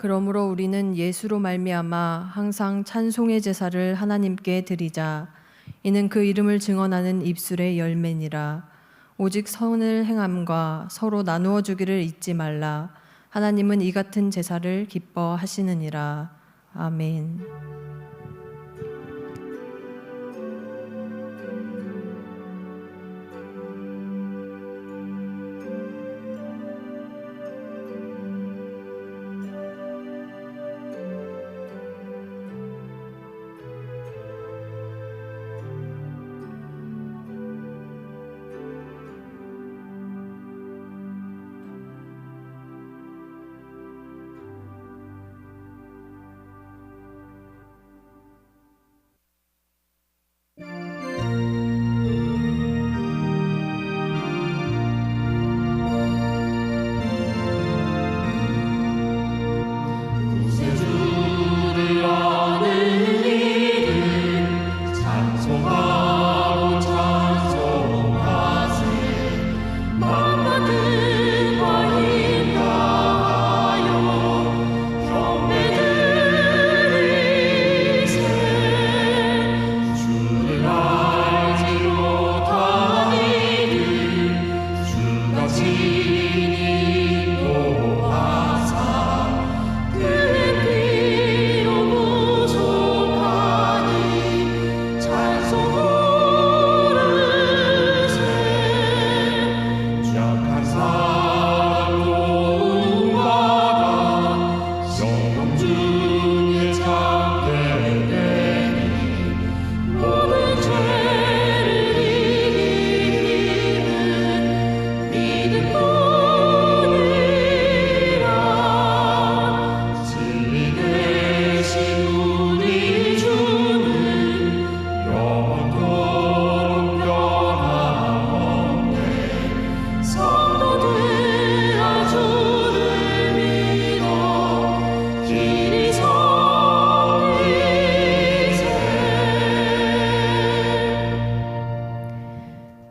그러므로 우리는 예수로 말미암아 항상 찬송의 제사를 하나님께 드리자. 이는 그 이름을 증언하는 입술의 열매니라. 오직 선을 행함과 서로 나누어 주기를 잊지 말라. 하나님은 이 같은 제사를 기뻐하시느니라. 아멘.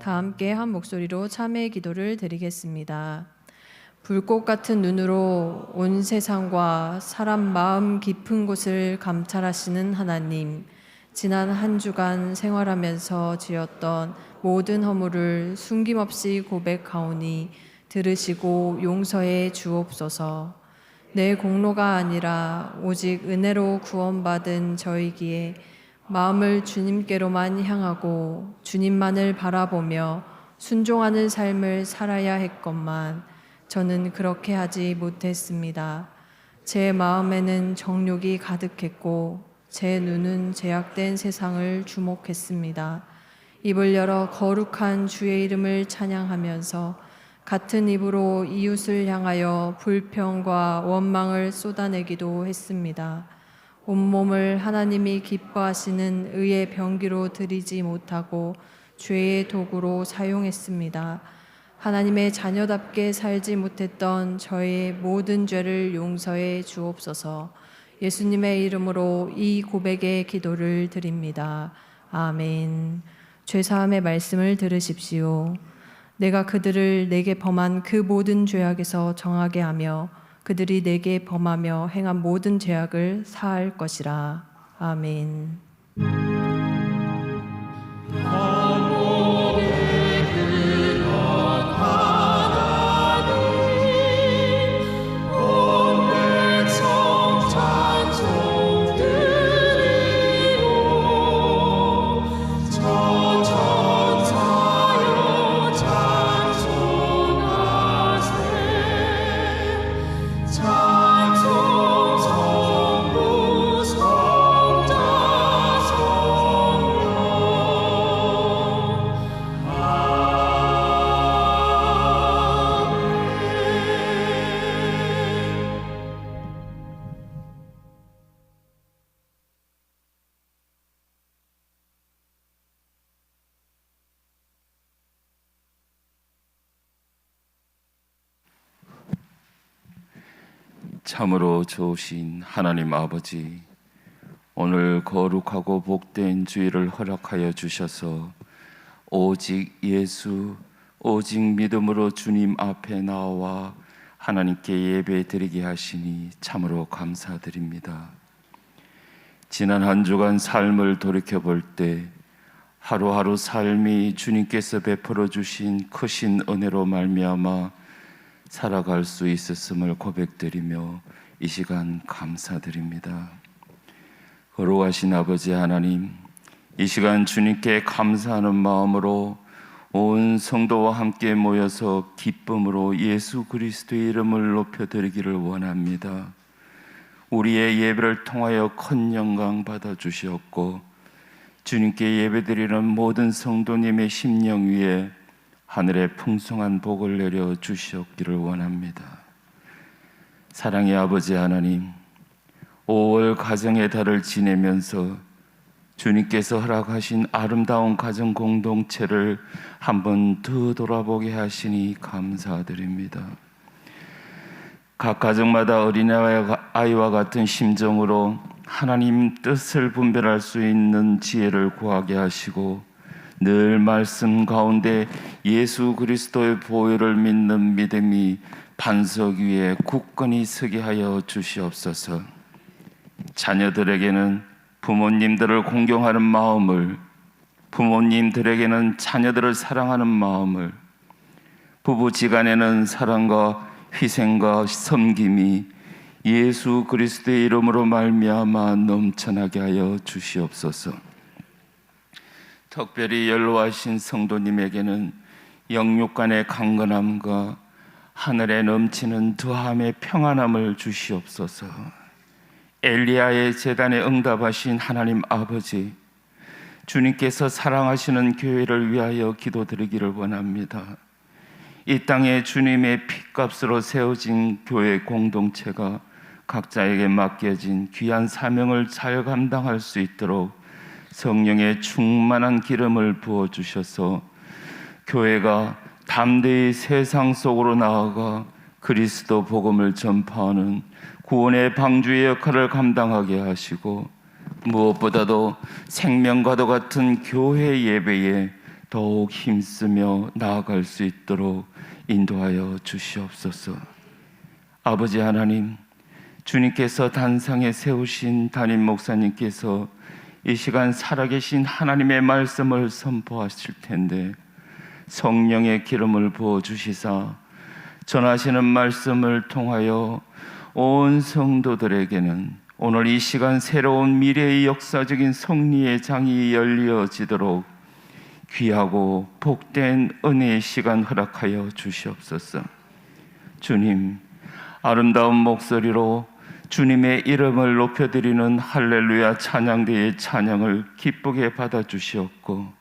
다 함께 한 목소리로 참회의 기도를 드리겠습니다. 불꽃 같은 눈으로 온 세상과 사람 마음 깊은 곳을 감찰하시는 하나님, 지난 한 주간 생활하면서 지었던 모든 허물을 숨김없이 고백하오니 들으시고 용서해 주옵소서. 내 공로가 아니라 오직 은혜로 구원받은 저희기에 마음을 주님께로만 향하고 주님만을 바라보며 순종하는 삶을 살아야 했건만 저는 그렇게 하지 못했습니다. 제 마음에는 정욕이 가득했고 제 눈은 제약된 세상을 주목했습니다. 입을 열어 거룩한 주의 이름을 찬양하면서 같은 입으로 이웃을 향하여 불평과 원망을 쏟아내기도 했습니다. 온몸을 하나님이 기뻐하시는 의의 병기로 드리지 못하고 죄의 도구로 사용했습니다. 하나님의 자녀답게 살지 못했던 저의 모든 죄를 용서해 주옵소서. 예수님의 이름으로 이 고백의 기도를 드립니다. 아멘. 죄사함의 말씀을 들으십시오. 내가 그들을 내게 범한 그 모든 죄악에서 정하게 하며 그들이 내게 범하며 행한 모든 죄악을 사할 것이라. 아멘. 참으로 좋으신 하나님 아버지, 오늘 거룩하고 복된 주일을 허락하여 주셔서 오직 예수, 오직 믿음으로 주님 앞에 나와 하나님께 예배 드리게 하시니 참으로 감사드립니다. 지난 한 주간 삶을 돌이켜볼 때 하루하루 삶이 주님께서 베풀어 주신 크신 은혜로 말미암아 살아갈 수 있었음을 고백드리며 이 시간 감사드립니다. 거룩하신 아버지 하나님, 이 시간 주님께 감사하는 마음으로 온 성도와 함께 모여서 기쁨으로 예수 그리스도의 이름을 높여드리기를 원합니다. 우리의 예배를 통하여 큰 영광 받아주시옵고 주님께 예배드리는 모든 성도님의 심령 위에 하늘의 풍성한 복을 내려 주시옵기를 원합니다. 사랑의 아버지 하나님, 5월 가정의 달을 지내면서 주님께서 허락하신 아름다운 가정 공동체를 한 번 더 돌아보게 하시니 감사드립니다. 각 가정마다 어린아이와 같은 심정으로 하나님 뜻을 분별할 수 있는 지혜를 구하게 하시고 늘 말씀 가운데 예수 그리스도의 보혈을 믿는 믿음이 반석 위에 굳건히 서게 하여 주시옵소서. 자녀들에게는 부모님들을 공경하는 마음을, 부모님들에게는 자녀들을 사랑하는 마음을, 부부지간에는 사랑과 희생과 섬김이 예수 그리스도의 이름으로 말미암아 넘쳐나게 하여 주시옵소서. 특별히 연로하신 성도님에게는 영육 간의 강건함과 하늘에 넘치는 두함의 평안함을 주시옵소서. 엘리야의 제단에 응답하신 하나님 아버지, 주님께서 사랑하시는 교회를 위하여 기도드리기를 원합니다. 이 땅에 주님의 피값으로 세워진 교회 공동체가 각자에게 맡겨진 귀한 사명을 잘 감당할 수 있도록 성령의 충만한 기름을 부어주셔서 교회가 담대히 세상 속으로 나아가 그리스도 복음을 전파하는 구원의 방주의 역할을 감당하게 하시고 무엇보다도 생명과도 같은 교회 예배에 더욱 힘쓰며 나아갈 수 있도록 인도하여 주시옵소서. 아버지 하나님, 주님께서 단상에 세우신 담임 목사님께서 이 시간 살아계신 하나님의 말씀을 선포하실 텐데 성령의 기름을 부어주시사 전하시는 말씀을 통하여 온 성도들에게는 오늘 이 시간 새로운 미래의 역사적인 승리의 장이 열려지도록 귀하고 복된 은혜의 시간 허락하여 주시옵소서. 주님, 아름다운 목소리로 주님의 이름을 높여드리는 할렐루야 찬양대의 찬양을 기쁘게 받아주시옵고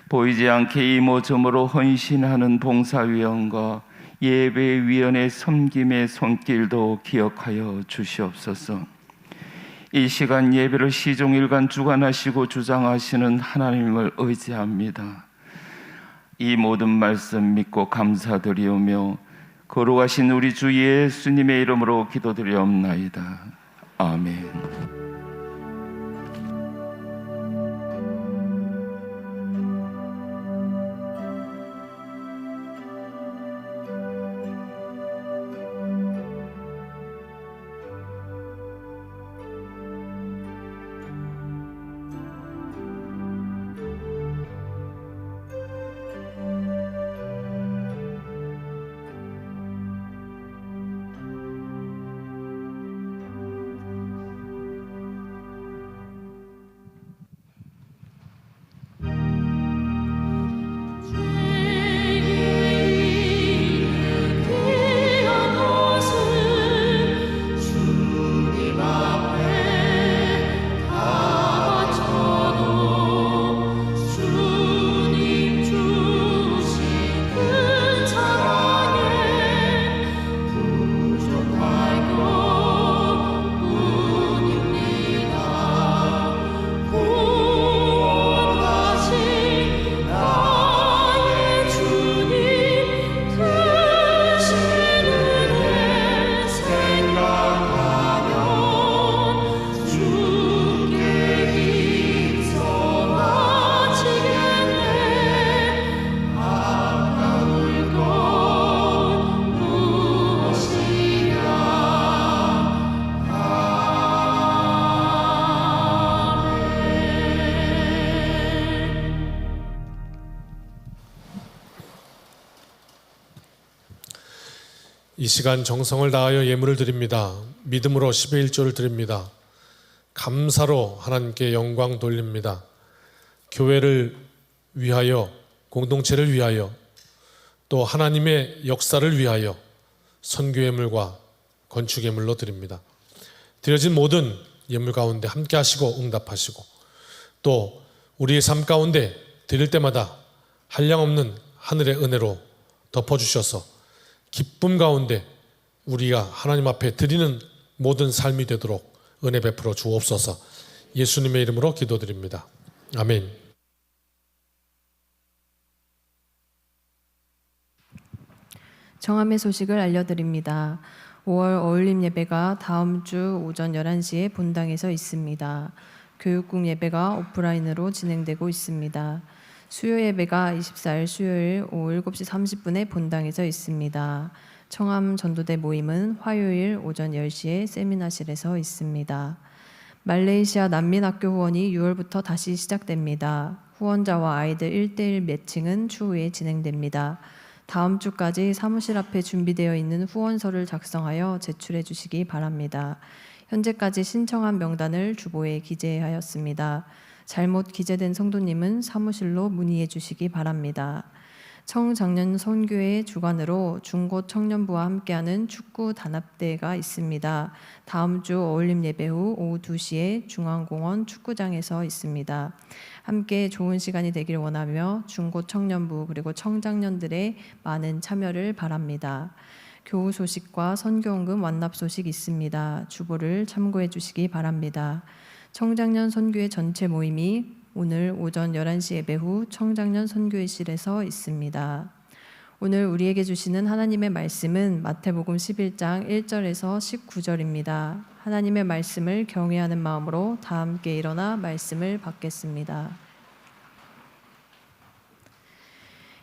보이지 않게 이모저모로 헌신하는 봉사위원과 예배위원의 섬김의 손길도 기억하여 주시옵소서. 이 시간 예배를 시종일관 주관하시고 주장하시는 하나님을 의지합니다. 이 모든 말씀 믿고 감사드리오며 거룩하신 우리 주 예수님의 이름으로 기도드리옵나이다. 아멘. 이 시간 정성을 다하여 예물을 드립니다. 믿음으로 10의 1조를 드립니다. 감사로 하나님께 영광 돌립니다. 교회를 위하여, 공동체를 위하여, 또 하나님의 역사를 위하여 선교 예물과 건축 예물로 드립니다. 드려진 모든 예물 가운데 함께 하시고 응답하시고, 또 우리의 삶 가운데 드릴 때마다 한량없는 하늘의 은혜로 덮어주셔서 기쁨 가운데 우리가 하나님 앞에 드리는 모든 삶이 되도록 은혜 베풀어 주옵소서. 예수님의 이름으로 기도드립니다. 아멘. 정함의 소식을 알려드립니다. 5월 어울림 예배가 다음 주 오전 11시에 본당에서 있습니다. 교육국 예배가 오프라인으로 진행되고 있습니다. 수요 예배가 24일 수요일 오후 7시 30분에 본당에서 있습니다. 청암 전도대 모임은 화요일 오전 10시에 세미나실에서 있습니다. 말레이시아 난민학교 후원이 6월부터 다시 시작됩니다. 후원자와 아이들 1대1 매칭은 추후에 진행됩니다. 다음 주까지 사무실 앞에 준비되어 있는 후원서를 작성하여 제출해 주시기 바랍니다. 현재까지 신청한 명단을 주보에 기재하였습니다. 잘못 기재된 성도님은 사무실로 문의해 주시기 바랍니다. 청장년 선교회 주관으로 중고 청년부와 함께하는 축구 단합대회가 있습니다. 다음 주 어울림 예배 후 오후 2시에 중앙공원 축구장에서 있습니다. 함께 좋은 시간이 되길 원하며 중고 청년부 그리고 청장년들의 많은 참여를 바랍니다. 교우 소식과 선교원금 완납 소식 있습니다. 주보를 참고해 주시기 바랍니다. 청장년 선교회 전체 모임이 오늘 오전 11시 예배 후 청장년 선교회실에서 있습니다. 오늘 우리에게 주시는 하나님의 말씀은 마태복음 11장 1절에서 19절입니다. 하나님의 말씀을 경외하는 마음으로 다 함께 일어나 말씀을 받겠습니다.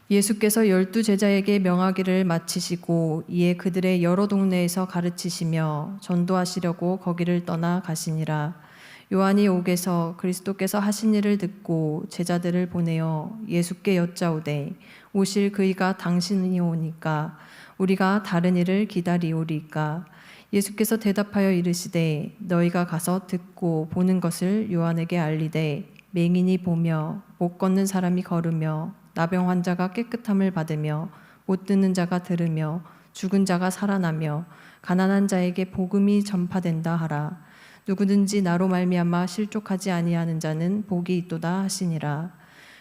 예수께서 12제자에게 명하기를 마치시고 이에 그들의 여러 동네에서 가르치시며 전도하시려고 거기를 떠나 가시니라. 요한이 옥에서 그리스도께서 하신 일을 듣고 제자들을 보내어 예수께 여짜오되 오실 그이가 당신이 오니까 우리가 다른 일을 기다리오리까. 예수께서 대답하여 이르시되 너희가 가서 듣고 보는 것을 요한에게 알리되 맹인이 보며 못 걷는 사람이 걸으며 나병 환자가 깨끗함을 받으며 못 듣는 자가 들으며 죽은 자가 살아나며 가난한 자에게 복음이 전파된다 하라. 누구든지 나로 말미암아 실족하지 아니하는 자는 복이 있도다 하시니라.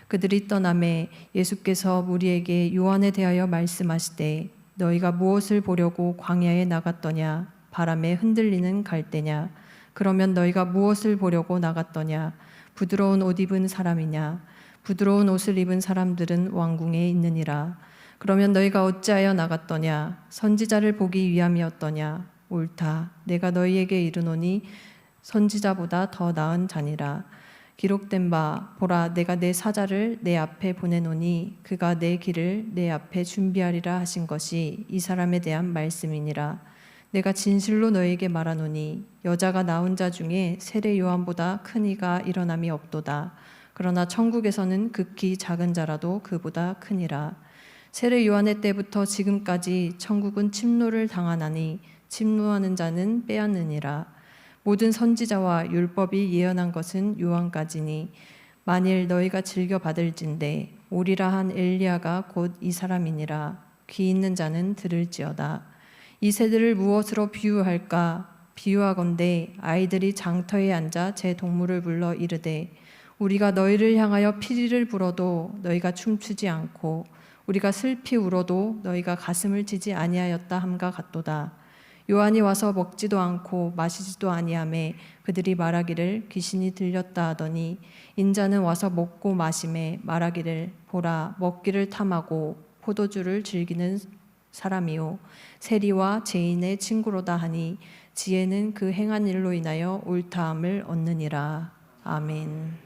그들이 떠나매 예수께서 무리에게 요한에 대하여 말씀하시되 너희가 무엇을 보려고 광야에 나갔더냐. 바람에 흔들리는 갈대냐. 그러면 너희가 무엇을 보려고 나갔더냐. 부드러운 옷 입은 사람이냐. 부드러운 옷을 입은 사람들은 왕궁에 있느니라. 그러면 너희가 어찌하여 나갔더냐. 선지자를 보기 위함이었더냐. 옳다. 내가 너희에게 이르노니 선지자보다 더 나은 자니라. 기록된 바 보라 내가 내 사자를 내 앞에 보내노니 그가 내 길을 내 앞에 준비하리라 하신 것이 이 사람에 대한 말씀이니라. 내가 진실로 너에게 말하노니 여자가 낳은 자 중에 세례 요한보다 큰 이가 일어남이 없도다. 그러나 천국에서는 극히 작은 자라도 그보다 크니라. 세례 요한의 때부터 지금까지 천국은 침노를 당하나니 침노하는 자는 빼앗느니라. 모든 선지자와 율법이 예언한 것은 요한까지니 만일 너희가 즐겨 받을진대 오리라 한 엘리야가 곧 이 사람이니라. 귀 있는 자는 들을지어다. 이 세대를 무엇으로 비유할까? 비유하건대 아이들이 장터에 앉아 제 동물을 불러 이르되 우리가 너희를 향하여 피리를 불어도 너희가 춤추지 않고 우리가 슬피 울어도 너희가 가슴을 치지 아니하였다 함과 같도다. 요한이 와서 먹지도 않고 마시지도 아니하매 그들이 말하기를 귀신이 들렸다 하더니 인자는 와서 먹고 마시매 말하기를 보라 먹기를 탐하고 포도주를 즐기는 사람이요 세리와 죄인의 친구로다 하니 지혜는 그 행한 일로 인하여 옳다함을 얻느니라. 아멘.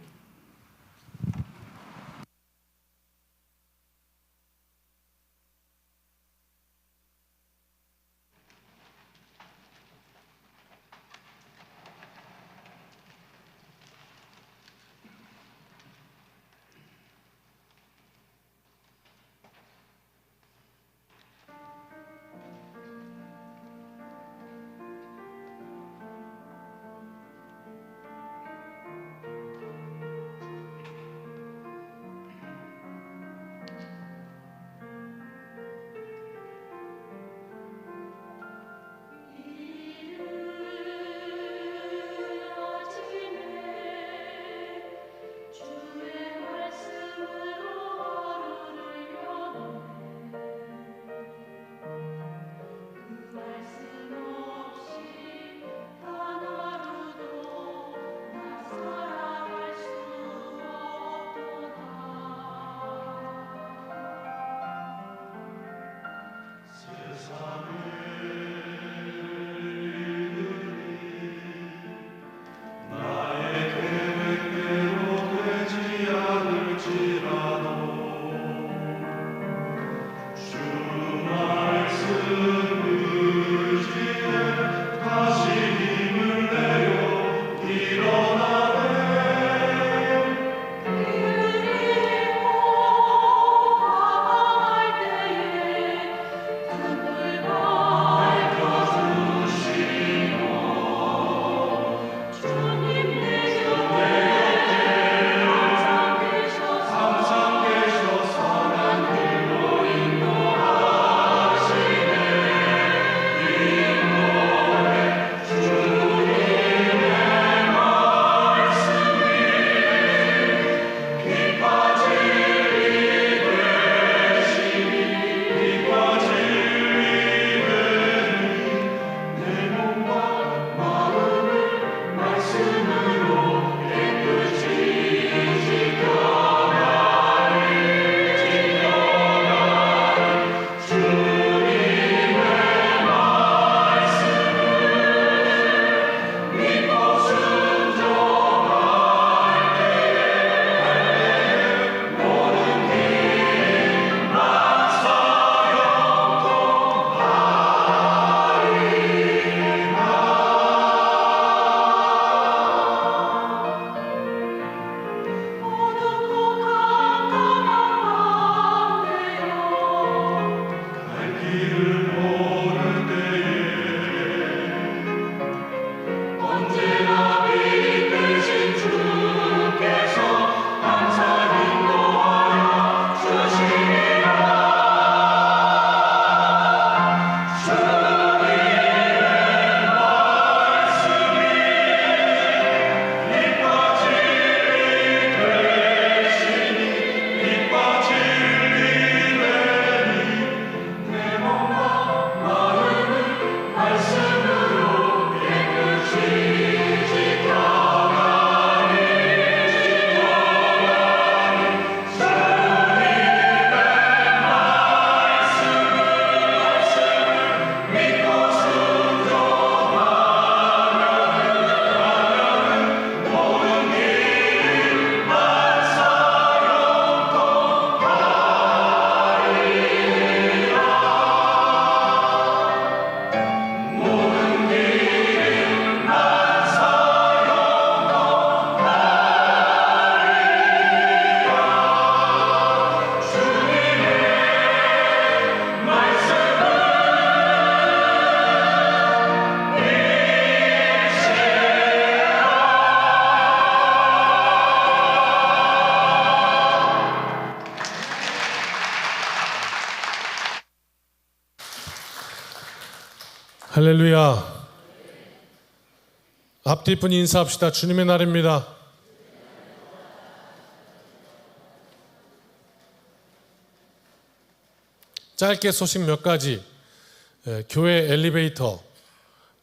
할렐루야. 앞뒤 분 인사합시다. 주님의 날입니다. 짧게 소식 몇 가지. 교회 엘리베이터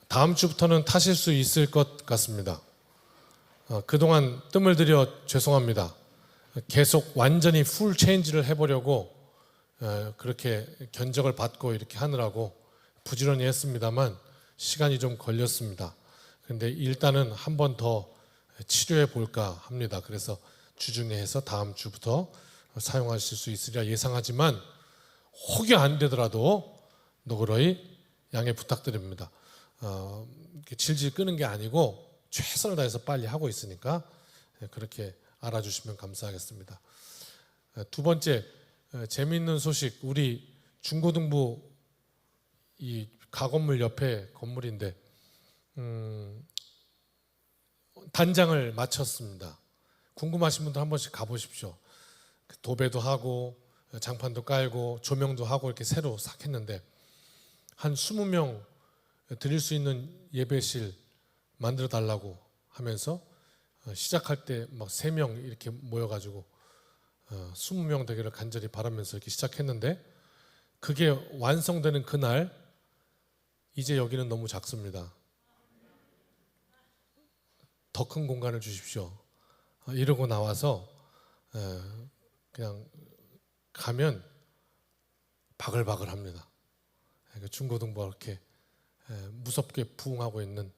다음 주부터는 타실 수 있을 것 같습니다. 그동안 뜸을 들여 죄송합니다. 계속 완전히 풀 체인지를 해보려고 그렇게 견적을 받고 이렇게 하느라고 부지런히 했습니다만 시간이 좀 걸렸습니다. 그런데 일단은 한 번 더 치료해 볼까 합니다. 그래서 주중에 해서 다음 주부터 사용하실 수 있으리라 예상하지만 혹이 안 되더라도 너그러이 양해 부탁드립니다. 질질 끄는 게 아니고 최선을 다해서 빨리 하고 있으니까 그렇게 알아주시면 감사하겠습니다. 두 번째, 재미있는 소식. 우리 중고등부 이 가건물 옆에 건물인데 단장을 마쳤습니다. 궁금하신 분들 한 번씩 가보십시오. 도배도 하고 장판도 깔고 조명도 하고 이렇게 새로 싹 했는데 한 20명 드릴 수 있는 예배실 만들어 달라고 하면서 시작할 때 막 3명 이렇게 모여가지고 20명 되기를 간절히 바라면서 이렇게 시작했는데 그게 완성되는 그날 이제 여기는 너무 작습니다. 더 큰 공간을 주십시오. 이러고 나와서 그냥 가면 바글바글합니다. 중고등부가 이렇게 무섭게 부흥하고 있는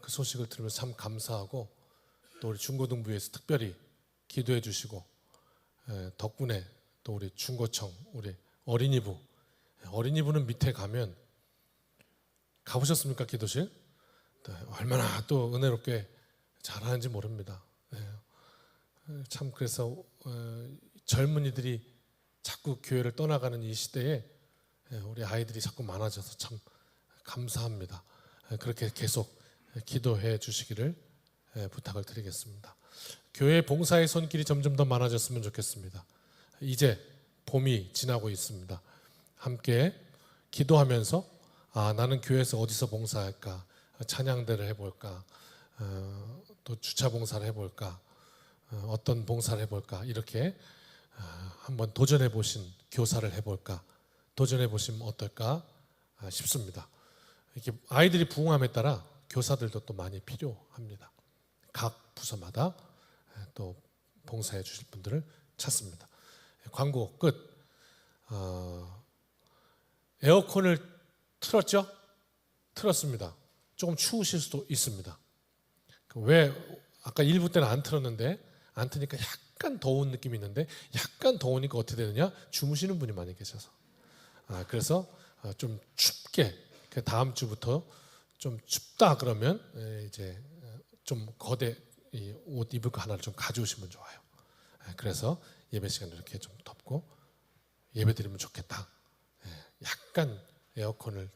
그 소식을 들으면서 참 감사하고 또 우리 중고등부에서 특별히 기도해 주시고 덕분에 또 우리 중고청, 우리 어린이부는 밑에 가면 가보셨습니까? 기도실? 얼마나 또 은혜롭게 잘하는지 모릅니다. 참 그래서 젊은이들이 자꾸 교회를 떠나가는 이 시대에 우리 아이들이 자꾸 많아져서 참 감사합니다. 그렇게 계속 기도해 주시기를 부탁을 드리겠습니다. 교회 봉사의 손길이 점점 더 많아졌으면 좋겠습니다. 이제 봄이 지나고 있습니다. 함께 기도하면서 나는 교회에서 어디서 봉사할까? 찬양대를 해볼까? 또 주차 봉사를 해볼까? 어떤 봉사를 해볼까? 이렇게 한번 도전해 보신 교사를 해볼까? 도전해 보시면 어떨까 싶습니다. 이렇게 아이들이 부흥함에 따라 교사들도 또 많이 필요합니다. 각 부서마다 또 봉사해 주실 분들을 찾습니다. 광고 끝. 에어컨을 틀었죠? 틀었습니다. 조금 추우실 수도 있습니다. 왜 아까 1부 때는 안 틀었는데 안 트니까 약간 더운 느낌이 있는데 약간 더우니까 어떻게 되느냐? 주무시는 분이 많이 계셔서 그래서 좀 춥게 다음 주부터 좀 춥다 그러면 이제 좀 거대 옷 입을 거 하나를 좀 가져오시면 좋아요. 그래서 예배 시간에 이렇게 좀 덥고 예배 드리면 좋겠다. 약간 에어컨을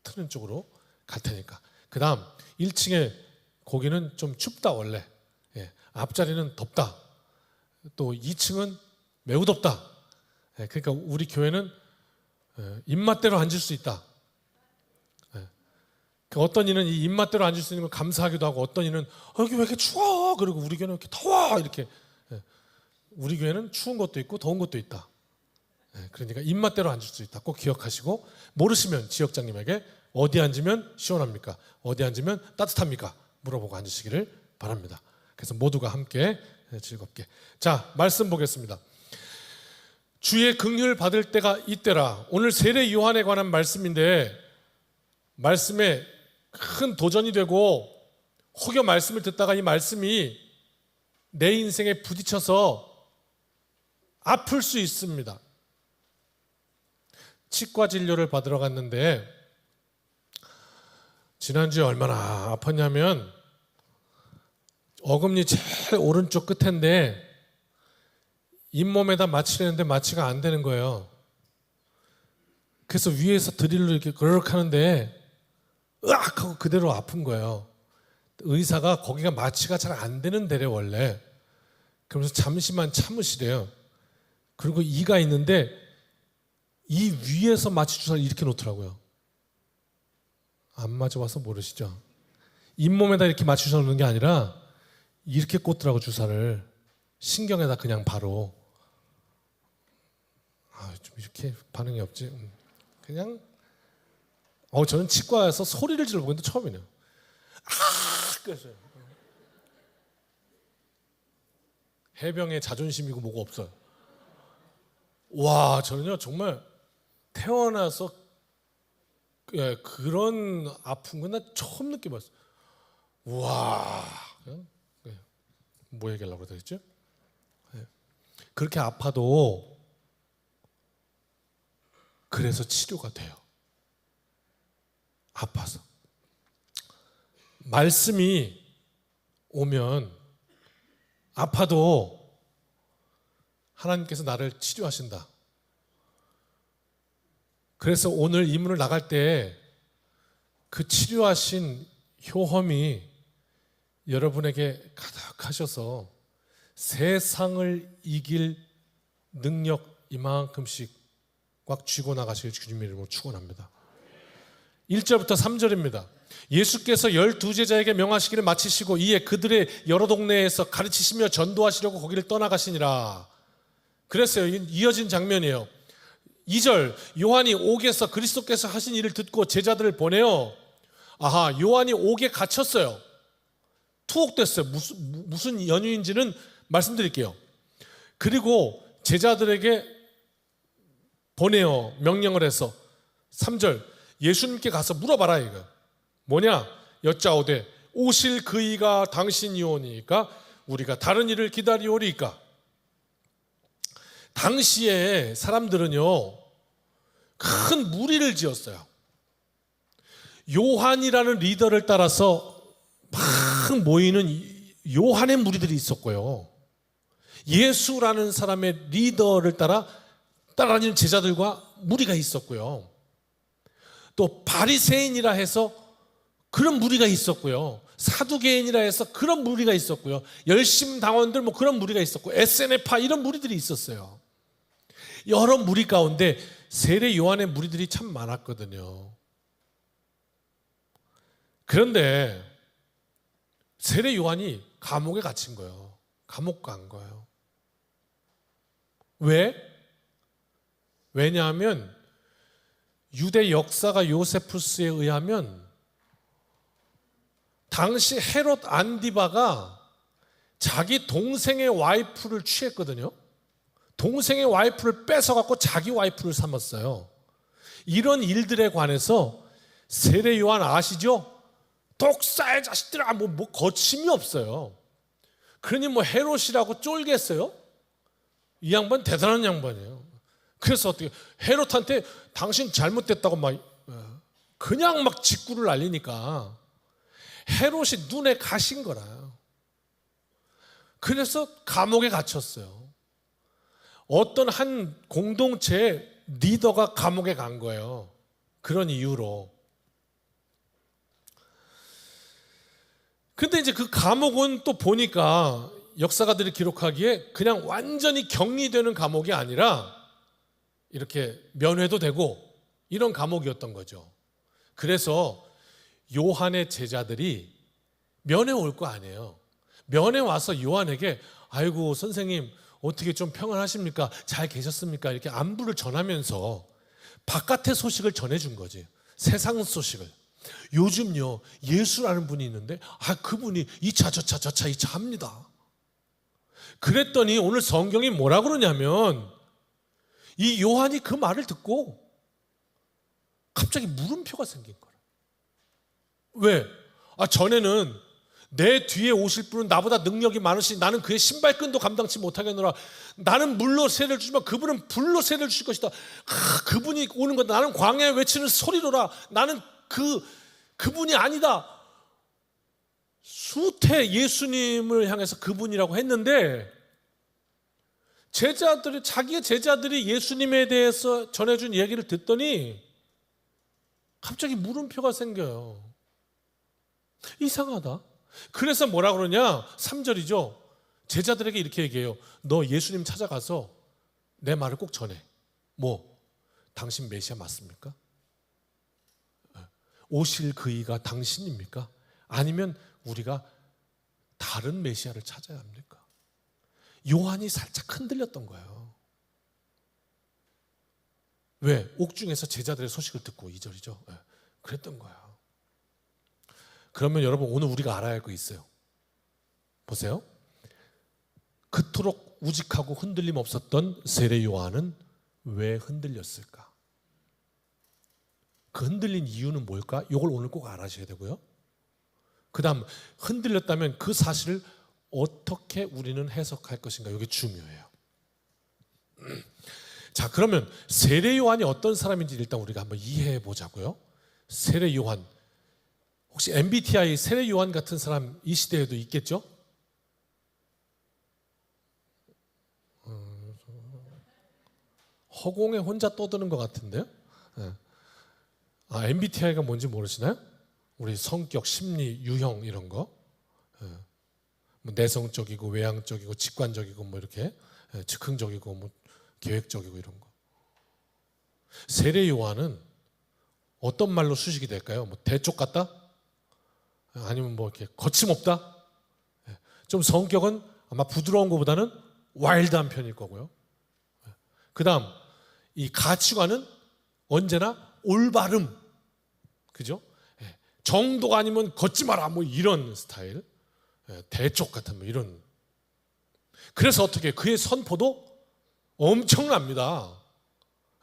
트는 쪽으로 갈 테니까. 그 다음 1층에 거기는 좀 춥다 원래. 앞자리는 덥다. 또 2층은 매우 덥다. 그러니까 우리 교회는 입맛대로 앉을 수 있다. 어떤 이는 이 입맛대로 앉을 수 있는 걸 감사하기도 하고 어떤 이는 여기 왜 이렇게 추워? 그리고 우리 교회는 이렇게 더워? 이렇게. 우리 교회는 추운 것도 있고 더운 것도 있다. 그러니까 입맛대로 앉을 수 있다. 꼭 기억하시고 모르시면 지역장님에게 어디 앉으면 시원합니까? 어디 앉으면 따뜻합니까? 물어보고 앉으시기를 바랍니다. 그래서 모두가 함께 즐겁게. 자, 말씀 보겠습니다. 주의 긍휼 받을 때가 이때라. 오늘 세례 요한에 관한 말씀인데 말씀에 큰 도전이 되고 혹여 말씀을 듣다가 이 말씀이 내 인생에 부딪혀서 아플 수 있습니다. 치과 진료를 받으러 갔는데 지난주에 얼마나 아팠냐면 어금니 제일 오른쪽 끝인데 잇몸에다 마취를 했는데 마취가 안 되는 거예요. 그래서 위에서 드릴로 이렇게 그렇게 하는데 으악 하고 그대로 아픈 거예요. 의사가 거기가 마취가 잘 안 되는 데래 원래. 그러면서 잠시만 참으시래요. 그리고 이가 있는데 이 위에서 마취 주사를 이렇게 놓더라고요. 안 맞아봐서 모르시죠? 잇몸에다 이렇게 맞추셔놓는 게 아니라 이렇게 꽂더라고, 주사를. 신경에다 그냥 바로. 좀 이렇게 반응이 없지. 그냥 저는 치과에서 소리를 질러본 게 처음이네요. 그랬어요. 해병의 자존심이고 뭐고 없어요. 와, 저는요 정말 태어나서 그런 아픈 건 나 처음 느껴봤어요. 와, 뭐 얘기하려고 그랬죠? 그렇게 아파도 그래서 치료가 돼요. 아파서. 말씀이 오면 아파도 하나님께서 나를 치료하신다. 그래서 오늘 이문을 나갈 때 그 치료하신 효험이 여러분에게 가득하셔서 세상을 이길 능력 이만큼씩 꽉 쥐고 나가실 주님 이름으로 축원합니다. 1절부터 3절입니다. 예수께서 12제자에게 명하시기를 마치시고 이에 그들의 여러 동네에서 가르치시며 전도하시려고 거기를 떠나가시니라. 그랬어요. 이어진 장면이에요. 2절, 요한이 옥에서 그리스도께서 하신 일을 듣고 제자들을 보내어 요한이 옥에 갇혔어요. 투옥됐어요. 무슨 연유인지는 말씀드릴게요. 그리고 제자들에게 보내어 명령을 해서 3절, 예수님께 가서 물어봐라 이거. 뭐냐? 여짜오되 오실 그이가 당신이오니까 우리가 다른 일을 기다리오리까. 당시에 사람들은요 큰 무리를 지었어요. 요한이라는 리더를 따라서 막 모이는 요한의 무리들이 있었고요, 예수라는 사람의 리더를 따라다니는 제자들과 무리가 있었고요, 또 바리새인이라 해서 그런 무리가 있었고요, 사두개인이라 해서 그런 무리가 있었고요, 열심당원들 뭐 그런 무리가 있었고, SNF파 이런 무리들이 있었어요. 여러 무리 가운데 세례 요한의 무리들이 참 많았거든요. 그런데 세례 요한이 감옥에 갇힌 거예요. 감옥 간 거예요. 왜? 왜냐하면 유대 역사가 요세푸스에 의하면 당시 헤롯 안디바가 자기 동생의 와이프를 취했거든요. 동생의 와이프를 뺏어갖고 자기 와이프를 삼았어요. 이런 일들에 관해서 세례 요한 아시죠? 독사의 자식들아, 뭐 거침이 없어요. 그러니 뭐 헤롯이라고 쫄겠어요? 이 양반 대단한 양반이에요. 그래서 어떻게 헤롯한테 당신 잘못됐다고 그냥 막 직구를 날리니까 헤롯이 눈에 가신 거라요. 그래서 감옥에 갇혔어요. 어떤 한 공동체의 리더가 감옥에 간 거예요. 그런 이유로. 근데 이제 그 감옥은 또 보니까 역사가들이 기록하기에 그냥 완전히 격리되는 감옥이 아니라 이렇게 면회도 되고 이런 감옥이었던 거죠. 그래서 요한의 제자들이 면회 올 거 아니에요. 면회 와서 요한에게 아이고 선생님 어떻게 좀 평안하십니까? 잘 계셨습니까? 이렇게 안부를 전하면서 바깥의 소식을 전해준 거지. 세상 소식을. 요즘요 예수라는 분이 있는데 그분이 이 차 저 차 이 차 합니다. 그랬더니 오늘 성경이 뭐라 그러냐면 이 요한이 그 말을 듣고 갑자기 물음표가 생긴 거라. 왜? 전에는 내 뒤에 오실 분은 나보다 능력이 많으시니 나는 그의 신발끈도 감당치 못하겠노라. 나는 물로 세례를 주지만 그분은 불로 세례를 주실 것이다. 그분이 오는 거다. 나는 광야에 외치는 소리로라. 나는 그분이 아니다. 수태 예수님을 향해서 그분이라고 했는데 자기의 제자들이 예수님에 대해서 전해준 얘기를 듣더니 갑자기 물음표가 생겨요. 이상하다. 그래서 뭐라 그러냐? 3절이죠. 제자들에게 이렇게 얘기해요. 너 예수님 찾아가서 내 말을 꼭 전해. 당신 메시아 맞습니까? 오실 그이가 당신입니까? 아니면 우리가 다른 메시아를 찾아야 합니까? 요한이 살짝 흔들렸던 거예요. 왜? 옥중에서 제자들의 소식을 듣고 2절이죠. 그랬던 거예요. 그러면 여러분 오늘 우리가 알아야 할 거 있어요. 보세요. 그토록 우직하고 흔들림 없었던 세례 요한은 왜 흔들렸을까? 그 흔들린 이유는 뭘까? 이걸 오늘 꼭 알아셔야 되고요. 그 다음 흔들렸다면 그 사실을 어떻게 우리는 해석할 것인가? 이게 중요해요. 자, 그러면 세례 요한이 어떤 사람인지 일단 우리가 한번 이해해 보자고요. 세례 요한, 혹시 MBTI 세례 요한 같은 사람 이 시대에도 있겠죠? 허공에 혼자 떠드는 것 같은데요? MBTI가 뭔지 모르시나요? 우리 성격, 심리, 유형 이런 거. 뭐 내성적이고 외향적이고 직관적이고 뭐 이렇게 즉흥적이고 뭐 계획적이고 이런 거. 세례 요한은 어떤 말로 수식이 될까요? 뭐 대쪽 같다? 아니면 뭐 이렇게 거침없다? 좀 성격은 아마 부드러운 것보다는 와일드한 편일 거고요. 그 다음 이 가치관은 언제나 올바름, 그죠? 정도가 아니면 걷지 마라 뭐 이런 스타일, 대쪽 같은 뭐 이런. 그래서 어떻게 그의 선포도 엄청납니다.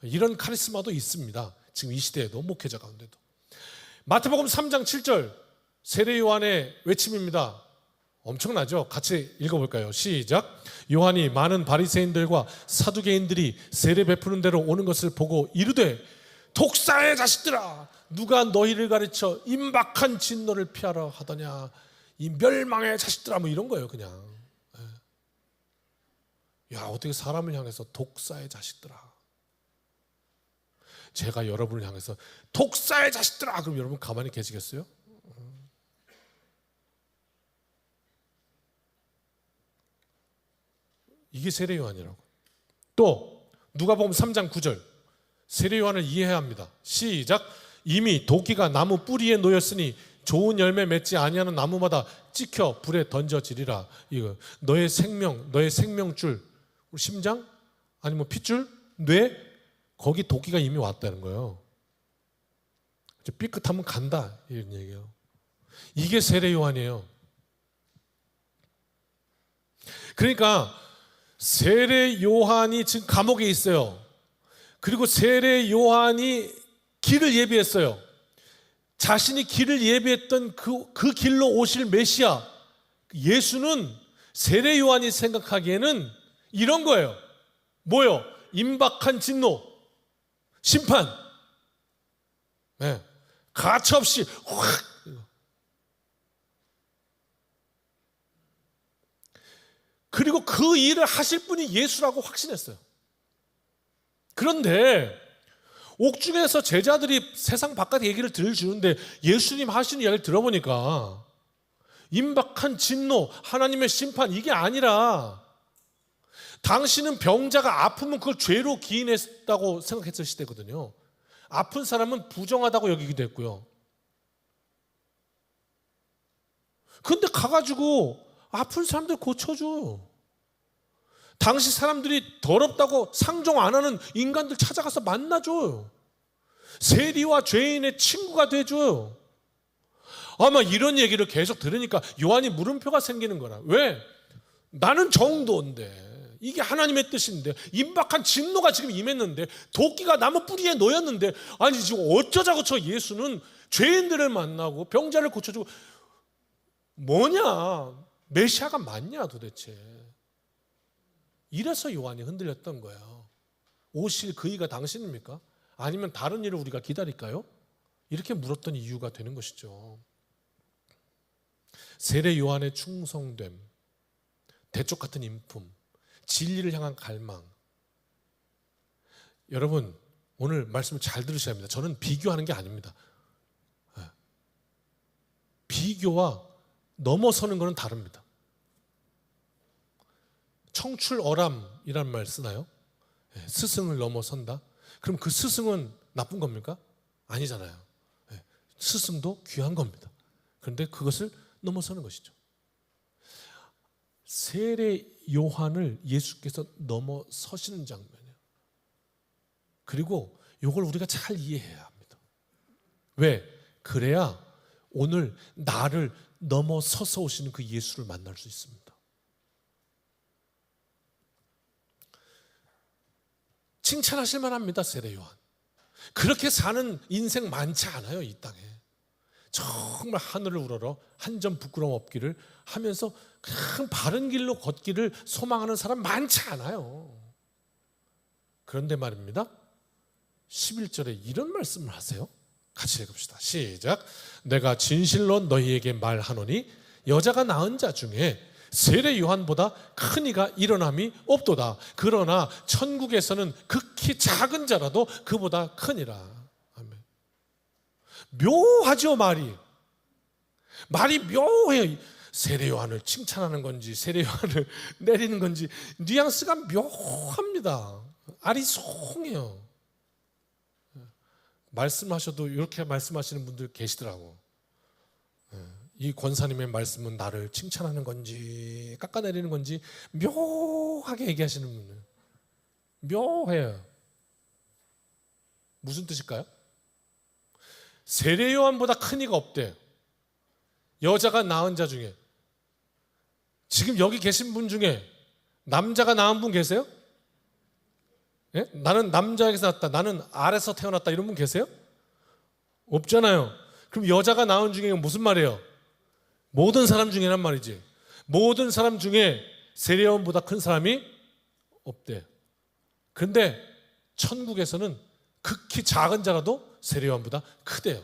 이런 카리스마도 있습니다. 지금 이 시대에도 목회자 가운데도. 마태복음 3장 7절 세례 요한의 외침입니다. 엄청나죠? 같이 읽어볼까요? 시작. 요한이 많은 바리새인들과 사두개인들이 세례 베푸는 대로 오는 것을 보고 이르되 독사의 자식들아, 누가 너희를 가르쳐 임박한 진노를 피하라 하더냐, 이 멸망의 자식들아, 뭐 이런 거예요. 그냥. 야, 어떻게 사람을 향해서 독사의 자식들아. 제가 여러분을 향해서 독사의 자식들아 그럼 여러분 가만히 계시겠어요? 이게 세례 요한이라고. 또 누가복음 3장 9절 세례 요한을 이해해야 합니다. 시작. 이미 도끼가 나무 뿌리에 놓였으니 좋은 열매 맺지 아니하는 나무마다 찍혀 불에 던져지리라. 이거 너의 생명, 너의 생명줄, 심장 아니면 핏줄, 뇌, 거기 도끼가 이미 왔다는 거예요. 삐끗하면 간다 이런 얘기예요. 이게 세례 요한이에요. 그러니까 세례 요한이 지금 감옥에 있어요. 그리고 세례 요한이 길을 예비했어요. 자신이 길을 예비했던 그 길로 오실 메시아 예수는 세례 요한이 생각하기에는 이런 거예요. 뭐요? 임박한 진노, 심판, 가차없이 확. 그리고 그 일을 하실 분이 예수라고 확신했어요. 그런데 옥중에서 제자들이 세상 바깥 얘기를 들려주는데 예수님 하시는 이야기를 들어보니까 임박한 진노, 하나님의 심판 이게 아니라 당신은 병자가 아프면 그걸 죄로 기인했다고 생각했을 시대거든요. 아픈 사람은 부정하다고 여기기도 했고요. 근데 가가지고 아픈 사람들 고쳐줘. 당시 사람들이 더럽다고 상종 안 하는 인간들 찾아가서 만나줘요. 세리와 죄인의 친구가 돼줘요. 아마 이런 얘기를 계속 들으니까 요한이 물음표가 생기는 거라. 왜? 나는 정도인데 이게 하나님의 뜻인데 임박한 진노가 지금 임했는데 도끼가 나무 뿌리에 놓였는데 아니 지금 어쩌자고 저 예수는 죄인들을 만나고 병자를 고쳐주고 뭐냐? 메시아가 맞냐 도대체? 이래서 요한이 흔들렸던 거예요. 오실 그이가 당신입니까? 아니면 다른 일을 우리가 기다릴까요? 이렇게 물었던 이유가 되는 것이죠. 세례 요한의 충성됨, 대쪽 같은 인품, 진리를 향한 갈망. 여러분 오늘 말씀을 잘 들으셔야 합니다. 저는 비교하는 게 아닙니다. 비교와 넘어서는 것은 다릅니다. 청출어람이라는 말 쓰나요? 스승을 넘어선다? 그럼 그 스승은 나쁜 겁니까? 아니잖아요. 스승도 귀한 겁니다. 그런데 그것을 넘어서는 것이죠. 세례 요한을 예수께서 넘어서시는 장면이에요. 그리고 이걸 우리가 잘 이해해야 합니다. 왜? 그래야 오늘 나를 넘어서서 오시는 그 예수를 만날 수 있습니다. 칭찬하실 만합니다. 세례 요한. 그렇게 사는 인생 많지 않아요. 이 땅에. 정말 하늘을 우러러 한 점 부끄러움 없기를 하면서 그냥 바른 길로 걷기를 소망하는 사람 많지 않아요. 그런데 말입니다. 11절에 이런 말씀을 하세요. 같이 읽읍시다. 시작. 내가 진실로 너희에게 말하노니 여자가 낳은 자 중에 세례 요한보다 큰 이가 일어남이 없도다. 그러나 천국에서는 극히 작은 자라도 그보다 크니라. 아멘. 묘하죠, 말이. 말이 묘해요. 세례 요한을 칭찬하는 건지 세례 요한을 내리는 건지 뉘앙스가 묘합니다. 아리송해요. 말씀하셔도 이렇게 말씀하시는 분들 계시더라고. 이 권사님의 말씀은 나를 칭찬하는 건지 깎아내리는 건지 묘하게 얘기하시는 분은 묘해요. 무슨 뜻일까요? 세례 요한보다 큰 이가 없대. 여자가 낳은 자 중에. 지금 여기 계신 분 중에 남자가 낳은 분 계세요? 예? 나는 남자에게서 낳았다, 나는 알에서 태어났다, 이런 분 계세요? 없잖아요. 그럼 여자가 낳은 중에 무슨 말이에요? 모든 사람 중에란 말이지. 모든 사람 중에 세례 요한보다 큰 사람이 없대. 그런데 천국에서는 극히 작은 자라도 세례 요한보다 크대요.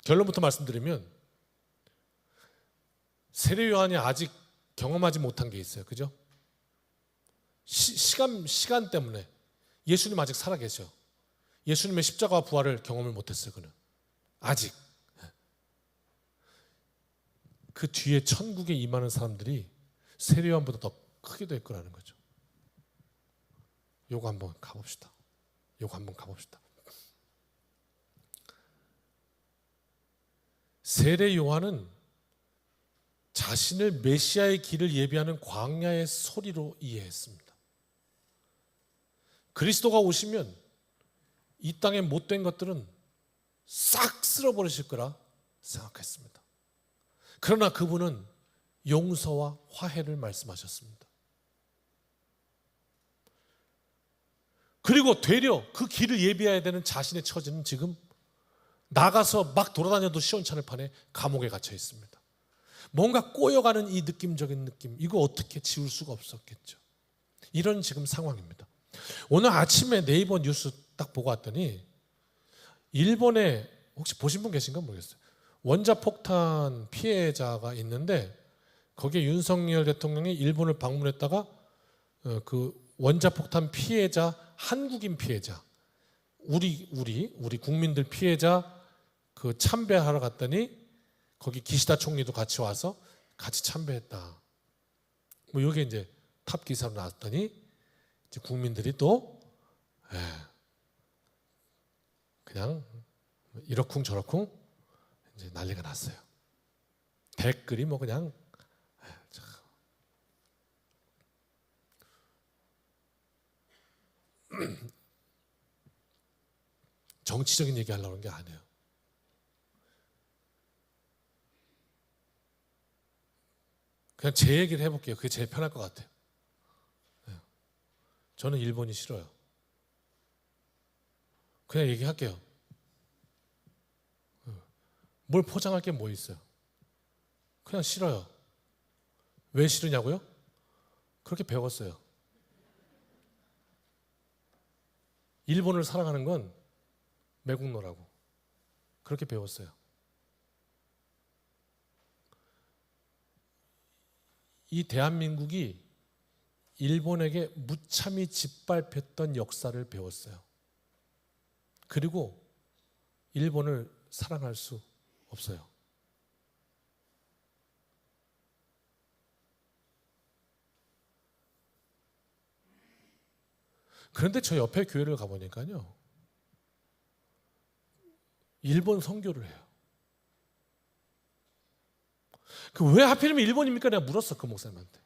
결론부터 말씀드리면 세례 요한이 아직 경험하지 못한 게 있어요. 그죠? 시간 때문에 예수님 아직 살아계셔. 예수님의 십자가와 부활을 경험을 못했어요. 그는 아직. 그 뒤에 천국에 임하는 사람들이 세례 요한보다 더 크게 될 거라는 거죠. 요거 한번 가봅시다. 세례 요한은 자신을 메시아의 길을 예비하는 광야의 소리로 이해했습니다. 그리스도가 오시면 이 땅에 못된 것들은 싹 쓸어버리실 거라 생각했습니다. 그러나 그분은 용서와 화해를 말씀하셨습니다. 그리고 되려 그 길을 예비해야 되는 자신의 처지는 지금 나가서 막 돌아다녀도 시원찮을 판에 감옥에 갇혀 있습니다. 뭔가 꼬여가는 이 느낌적인 느낌, 이거 어떻게 지울 수가 없었겠죠. 이런 지금 상황입니다. 오늘 아침에 네이버 뉴스 딱 보고 왔더니 일본에 혹시 보신 분 계신가 모르겠어요. 원자폭탄 피해자가 있는데 거기에 윤석열 대통령이 일본을 방문했다가 그 원자폭탄 피해자, 한국인 피해자, 우리 국민들 피해자 그 참배하러 갔더니 거기 기시다 총리도 같이 와서 같이 참배했다. 뭐 이게 이제 탑 기사로 나왔더니 이제 국민들이 또 그냥 이러쿵저러쿵 이제 난리가 났어요. 댓글이 뭐 그냥 참. 정치적인 얘기 하려고 하는 게 아니에요. 그냥 제 얘기를 해볼게요. 그게 제일 편할 것 같아요. 저는 일본이 싫어요. 그냥 얘기할게요. 뭘 포장할 게 뭐 있어요? 그냥 싫어요. 왜 싫으냐고요? 그렇게 배웠어요. 일본을 사랑하는 건 매국노라고. 그렇게 배웠어요. 이 대한민국이 일본에게 무참히 짓밟혔던 역사를 배웠어요. 그리고 일본을 사랑할 수 없어요. 그런데 저 옆에 교회를 가보니까요, 일본 선교를 해요. 그 왜 하필이면 일본입니까? 내가 물었어, 그 목사님한테.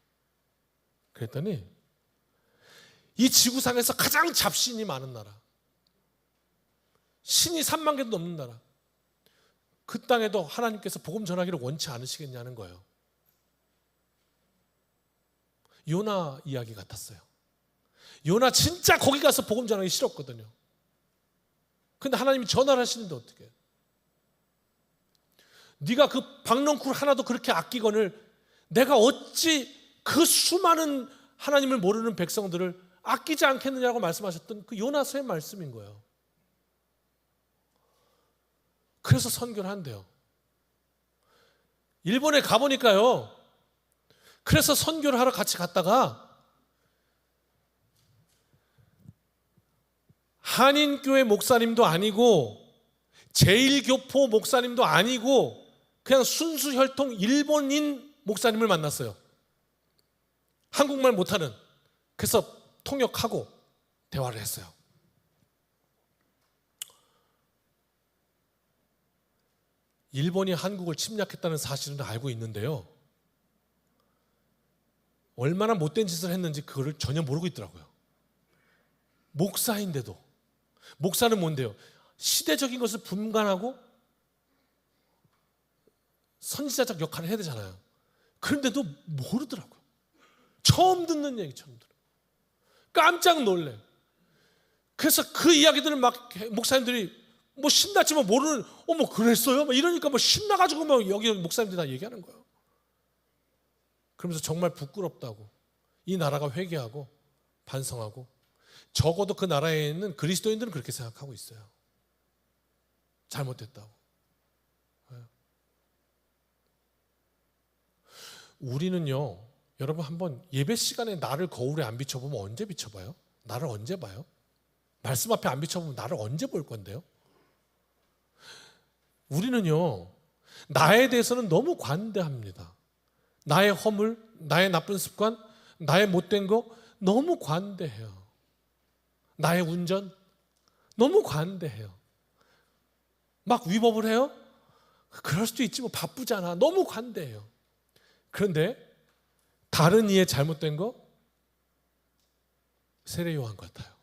그랬더니 이 지구상에서 가장 잡신이 많은 나라, 신이 3만 개도 넘는 나라, 그 땅에도 하나님께서 복음 전하기를 원치 않으시겠냐는 거예요. 요나 이야기 같았어요. 요나 진짜 거기 가서 복음 전하기 싫었거든요. 근데 하나님이 전화를 하시는데 어떻게 해요? 네가 그 박넝쿨 하나도 그렇게 아끼거늘 내가 어찌 그 수많은 하나님을 모르는 백성들을 아끼지 않겠느냐고 말씀하셨던 그 요나서의 말씀인 거예요. 그래서 선교를 한대요. 일본에 가보니까요, 그래서 선교를 하러 같이 갔다가 한인교회 목사님도 아니고 제1교포 목사님도 아니고 그냥 순수 혈통 일본인 목사님을 만났어요. 한국말 못하는. 그래서 통역하고 대화를 했어요. 일본이 한국을 침략했다는 사실은 알고 있는데요, 얼마나 못된 짓을 했는지 그거를 전혀 모르고 있더라고요. 목사인데도. 목사는 뭔데요? 시대적인 것을 분간하고 선지자적 역할을 해야 되잖아요. 그런데도 모르더라고요. 처음 듣는 얘기처럼 들어요. 깜짝 놀래요. 그래서 그 이야기들을 막 목사님들이 뭐 신났지만 모르는, 어머 그랬어요? 막 이러니까 뭐 신나가지고 막 여기 목사님들이 다 얘기하는 거예요. 그러면서 정말 부끄럽다고, 이 나라가 회개하고 반성하고, 적어도 그 나라에 있는 그리스도인들은 그렇게 생각하고 있어요. 잘못됐다고. 우리는요, 여러분 한번 예배 시간에 나를 거울에 안 비춰보면 언제 비춰봐요? 나를 언제 봐요? 말씀 앞에 안 비춰보면 나를 언제 볼 건데요? 우리는요, 나에 대해서는 너무 관대합니다. 나의 허물, 나의 나쁜 습관, 나의 못된 거 너무 관대해요. 나의 운전 너무 관대해요. 막 위법을 해요? 그럴 수도 있지, 뭐 바쁘잖아. 너무 관대해요. 그런데 다른 이의 잘못된 거 세례 요한 같아요.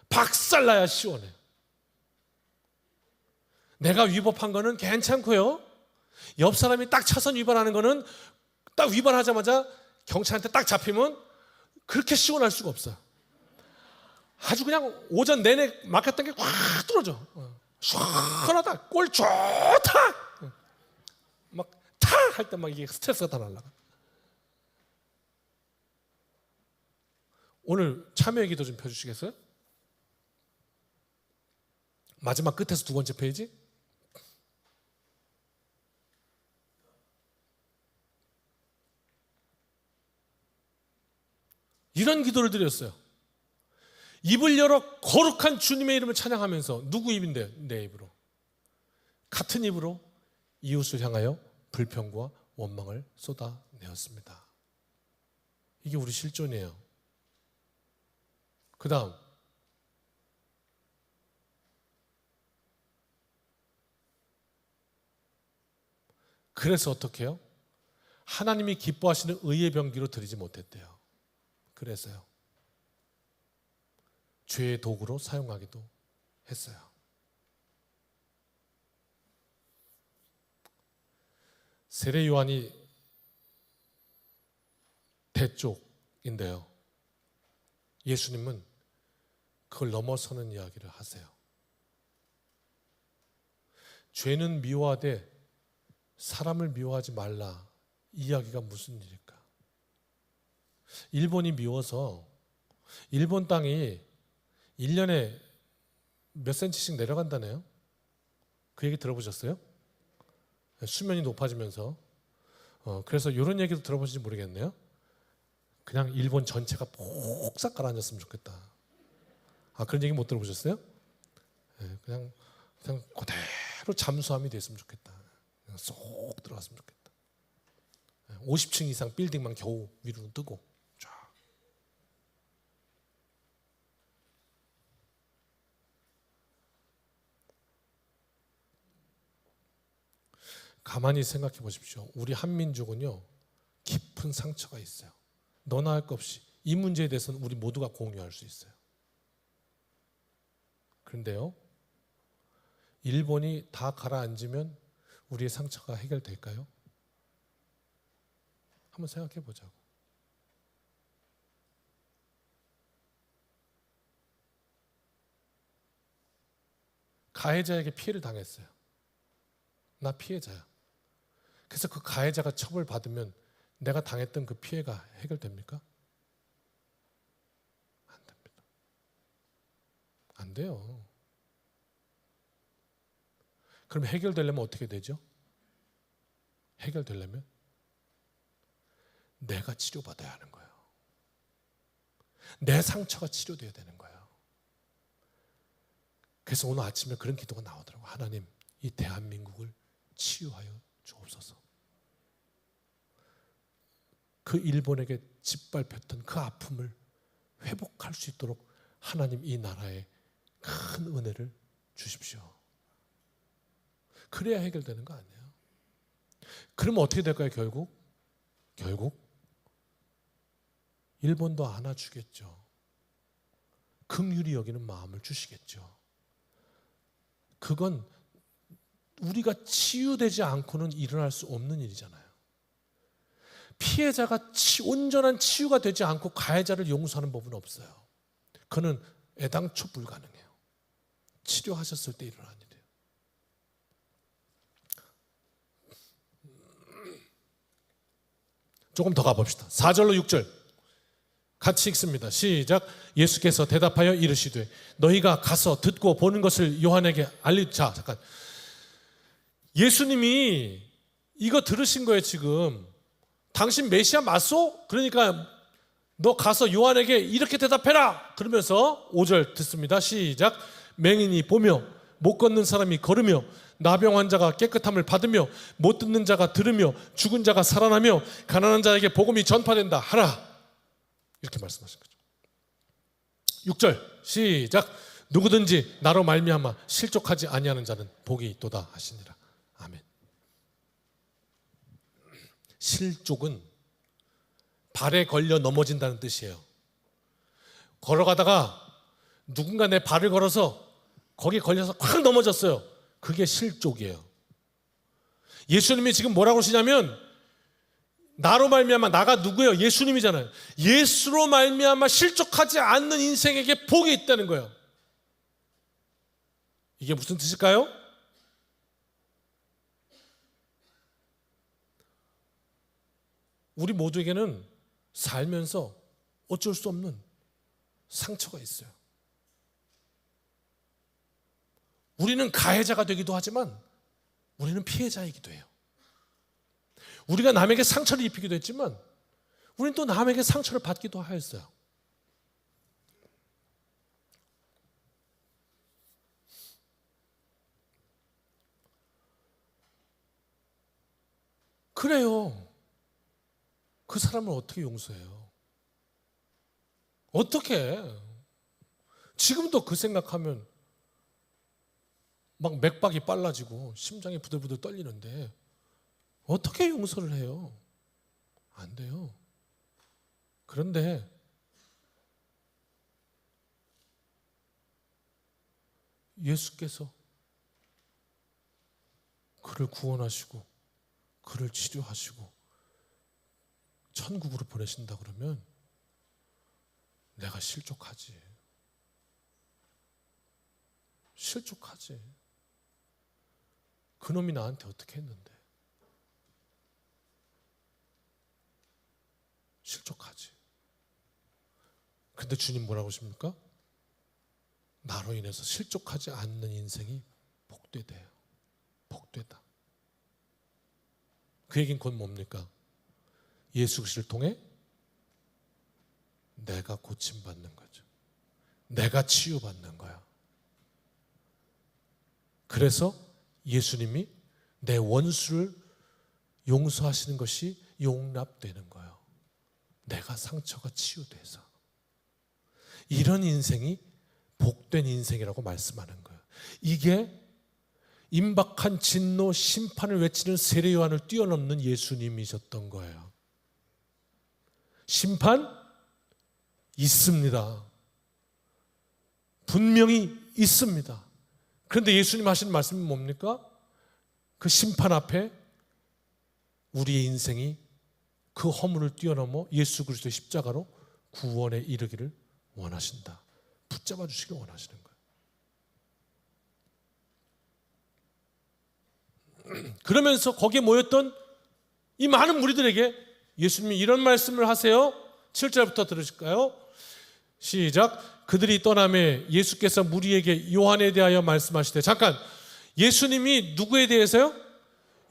박살나야 시원해. 내가 위법한 거는 괜찮고요, 옆 사람이 딱 차선 위반하는 거는 딱 위반하자마자 경찰한테 딱 잡히면 그렇게 시원할 수가 없어요. 아주 그냥 오전 내내 막혔던 게 확 뚫어져. 시원하다. 꼴 좋다. 막 타! 할 때 막 이게 스트레스가 다 날라가. 오늘 참여의 기도 좀 펴주시겠어요? 마지막 끝에서 두 번째 페이지. 이런 기도를 드렸어요. 입을 열어 거룩한 주님의 이름을 찬양하면서, 누구 입인데? 내 입으로. 같은 입으로 이웃을 향하여 불평과 원망을 쏟아내었습니다. 이게 우리 실존이에요. 그 다음, 그래서 어떻게 해요? 하나님이 기뻐하시는 의의 병기로 드리지 못했대요. 그래서요, 죄의 도구로 사용하기도 했어요. 세례 요한이 대쪽인데요, 예수님은 그걸 넘어서는 이야기를 하세요. 죄는 미워하되 사람을 미워하지 말라. 이 이야기가 무슨 일일까? 일본이 미워서 일본 땅이 1년에 몇 센치씩 내려간다네요. 그 얘기 들어보셨어요? 수면이 높아지면서. 그래서 이런 얘기도 들어보신지 모르겠네요. 그냥 일본 전체가 폭삭 가라앉았으면 좋겠다. 아, 그런 얘기 못 들어보셨어요? 그냥 그대로 잠수함이 됐으면 좋겠다. 그냥 쏙 들어갔으면 좋겠다. 50층 이상 빌딩만 겨우 위로 뜨고 쫙. 가만히 생각해 보십시오. 우리 한민족은요, 깊은 상처가 있어요. 너나 할 것 없이 이 문제에 대해서는 우리 모두가 공유할 수 있어요. 그런데요, 일본이 다 가라앉으면 우리의 상처가 해결될까요? 한번 생각해 보자고. 가해자에게 피해를 당했어요. 나 피해자야. 그래서 그 가해자가 처벌받으면 내가 당했던 그 피해가 해결됩니까? 안 됩니다. 안 돼요. 그럼 해결되려면 어떻게 되죠? 해결되려면 내가 치료받아야 하는 거예요. 내 상처가 치료되어야 되는 거예요. 그래서 오늘 아침에 그런 기도가 나오더라고요. 하나님, 이 대한민국을 치유하여 주옵소서. 그 일본에게 짓밟혔던 그 아픔을 회복할 수 있도록 하나님 이 나라에 큰 은혜를 주십시오. 그래야 해결되는 거 아니에요. 그러면 어떻게 될까요? 결국 일본도 안아주겠죠. 긍휼히 여기는 마음을 주시겠죠. 그건 우리가 치유되지 않고는 일어날 수 없는 일이잖아요. 피해자가 온전한 치유가 되지 않고 가해자를 용서하는 법은 없어요. 그는 애당초 불가능해요. 치료하셨을 때 일어난 일이에요. 조금 더 가봅시다. 4절로 6절 같이 읽습니다. 시작. 예수께서 대답하여 이르시되 너희가 가서 듣고 보는 것을 요한에게 알리자. 잠깐. 예수님이 이거 들으신 거예요. 지금 당신 메시아 맞소? 그러니까 너 가서 요한에게 이렇게 대답해라. 그러면서 5절 듣습니다. 시작. 맹인이 보며 못 걷는 사람이 걸으며 나병 환자가 깨끗함을 받으며 못 듣는 자가 들으며 죽은 자가 살아나며 가난한 자에게 복음이 전파된다 하라. 이렇게 말씀하신 거죠. 6절 시작. 누구든지 나로 말미암아 실족하지 아니하는 자는 복이 있도다 하시니라. 아멘. 실족은 발에 걸려 넘어진다는 뜻이에요. 걸어가다가 누군가 내 발을 걸어서 거기에 걸려서 확 넘어졌어요. 그게 실족이에요. 예수님이 지금 뭐라고 하시냐면 나로 말미암아, 나가 누구예요? 예수님이잖아요. 예수로 말미암아 실족하지 않는 인생에게 복이 있다는 거예요. 이게 무슨 뜻일까요? 우리 모두에게는 살면서 어쩔 수 없는 상처가 있어요. 우리는 가해자가 되기도 하지만 우리는 피해자이기도 해요. 우리가 남에게 상처를 입히기도 했지만 우리는 또 남에게 상처를 받기도 하였어요. 그래요. 그 사람을 어떻게 용서해요? 어떻게? 지금도 그 생각하면 막 맥박이 빨라지고 심장이 부들부들 떨리는데 어떻게 용서를 해요? 안 돼요. 그런데 예수께서 그를 구원하시고 그를 치료하시고 천국으로 보내신다 그러면 내가 실족하지. 실족하지. 그놈이 나한테 어떻게 했는데. 실족하지. 근데 주님 뭐라고 하십니까? 나로 인해서 실족하지 않는 인생이 복되대요. 복되다. 그 얘기는 곧 뭡니까? 예수 그리스도를 통해 내가 고침받는 거죠. 내가 치유받는 거야. 그래서 예수님이 내 원수를 용서하시는 것이 용납되는 거예요. 내가 상처가 치유돼서. 이런 인생이 복된 인생이라고 말씀하는 거예요. 이게 임박한 진노 심판을 외치는 세례 요한을 뛰어넘는 예수님이셨던 거예요. 심판 있습니다. 분명히 있습니다. 그런데 예수님 하시는 말씀은 뭡니까? 그 심판 앞에 우리의 인생이 그 허물을 뛰어넘어 예수 그리스도의 십자가로 구원에 이르기를 원하신다. 붙잡아 주시길 원하시는 거예요. 그러면서 거기에 모였던 이 많은 무리들에게 예수님이 이런 말씀을 하세요. 7절부터 들으실까요? 시작. 그들이 떠남에 예수께서 무리에게 요한에 대하여 말씀하시되, 잠깐, 예수님이 누구에 대해서요?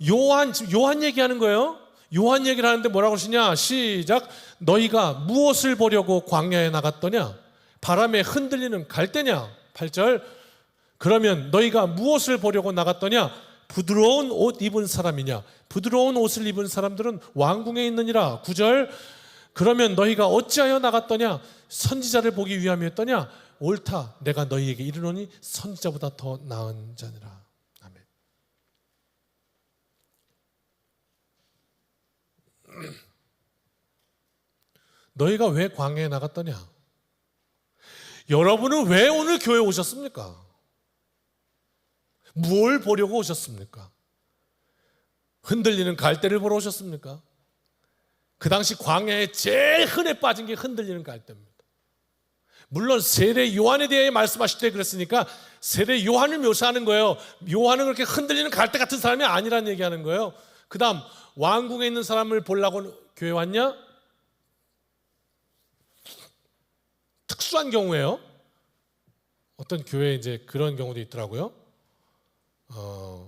요한 얘기하는 거예요. 요한 얘기를 하는데 뭐라고 하시냐? 시작. 너희가 무엇을 보려고 광야에 나갔더냐? 바람에 흔들리는 갈대냐? 8절. 그러면 너희가 무엇을 보려고 나갔더냐? 부드러운 옷 입은 사람이냐? 부드러운 옷을 입은 사람들은 왕궁에 있느니라. 9절. 그러면 너희가 어찌하여 나갔더냐? 선지자를 보기 위함이었더냐? 옳다. 내가 너희에게 이르노니 선지자보다 더 나은 자니라. 아멘. 너희가 왜 광야에 나갔더냐? 여러분은 왜 오늘 교회에 오셨습니까? 뭘 보려고 오셨습니까? 흔들리는 갈대를 보러 오셨습니까? 그 당시 광야에 제일 흔해 빠진 게 흔들리는 갈대입니다. 물론 세례 요한에 대해 말씀하실 때 그랬으니까 세례 요한을 묘사하는 거예요. 요한은 그렇게 흔들리는 갈대 같은 사람이 아니라는 얘기하는 거예요. 그 다음 왕궁에 있는 사람을 보려고 교회 왔냐? 특수한 경우예요. 어떤 교회에 이제 그런 경우도 있더라고요.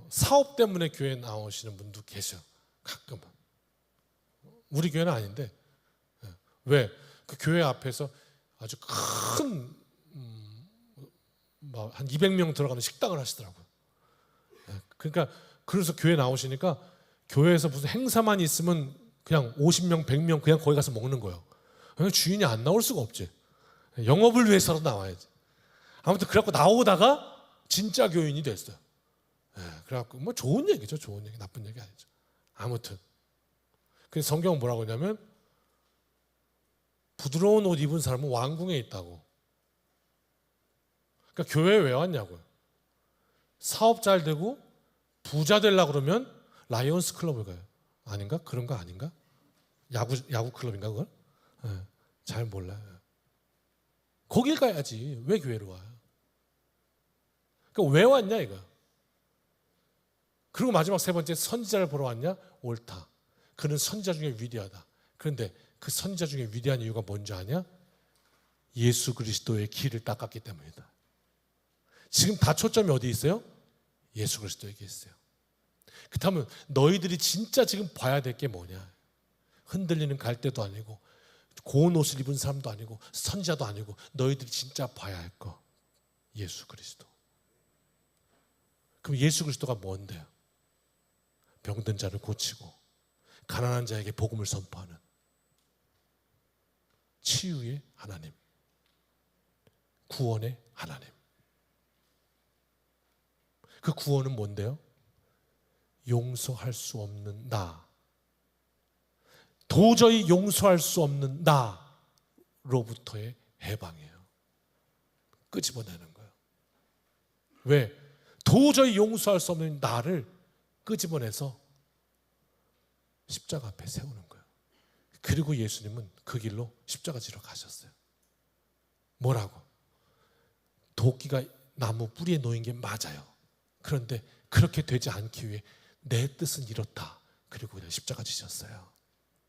사업 때문에 교회에 나오시는 분도 계셔. 가끔은. 우리 교회는 아닌데. 왜? 그 교회 앞에서 아주 큰, 한 200명 들어가는 식당을 하시더라고요. 그러니까, 그래서 교회 나오시니까 교회에서 무슨 행사만 있으면 그냥 50명, 100명 그냥 거기 가서 먹는 거예요. 주인이 안 나올 수가 없지. 영업을 위해서라도 나와야지. 아무튼 그래갖고 나오다가 진짜 교인이 됐어요. 그래갖고 뭐 좋은 얘기죠. 좋은 얘기, 나쁜 얘기 아니죠. 아무튼. 그래서 성경은 뭐라고 하냐면 부드러운 옷 입은 사람은 왕궁에 있다고. 그러니까 교회에 왜 왔냐고요. 사업 잘 되고 부자 되려고 그러면 라이온스 클럽을 가요. 아닌가? 그런 거 아닌가? 야구 클럽인가 그걸? 잘 몰라요. 거길 가야지. 왜 교회로 와요? 그러니까 왜 왔냐 이거. 그리고 마지막 세 번째, 선지자를 보러 왔냐? 옳다. 그는 선지자 중에 위대하다. 그런데 그 선지자 중에 위대한 이유가 뭔지 아냐? 예수 그리스도의 길을 닦았기 때문이다. 지금 다 초점이 어디 있어요? 예수 그리스도에게 있어요. 그렇다면 너희들이 진짜 지금 봐야 될 게 뭐냐? 흔들리는 갈대도 아니고 고운 옷을 입은 사람도 아니고 선지자도 아니고 너희들이 진짜 봐야 할 거, 예수 그리스도. 그럼 예수 그리스도가 뭔데요? 병든 자를 고치고 가난한 자에게 복음을 선포하는 치유의 하나님, 구원의 하나님. 그 구원은 뭔데요? 용서할 수 없는 나, 도저히 용서할 수 없는 나로부터의 해방이에요. 끄집어내는 거예요. 왜? 도저히 용서할 수 없는 나를 끄집어내서 십자가 앞에 세우는 거예요. 그리고 예수님은 그 길로 십자가 지러 가셨어요. 뭐라고? 도끼가 나무 뿌리에 놓인 게 맞아요. 그런데 그렇게 되지 않기 위해 내 뜻은 이렇다. 그리고 그냥 십자가 지셨어요.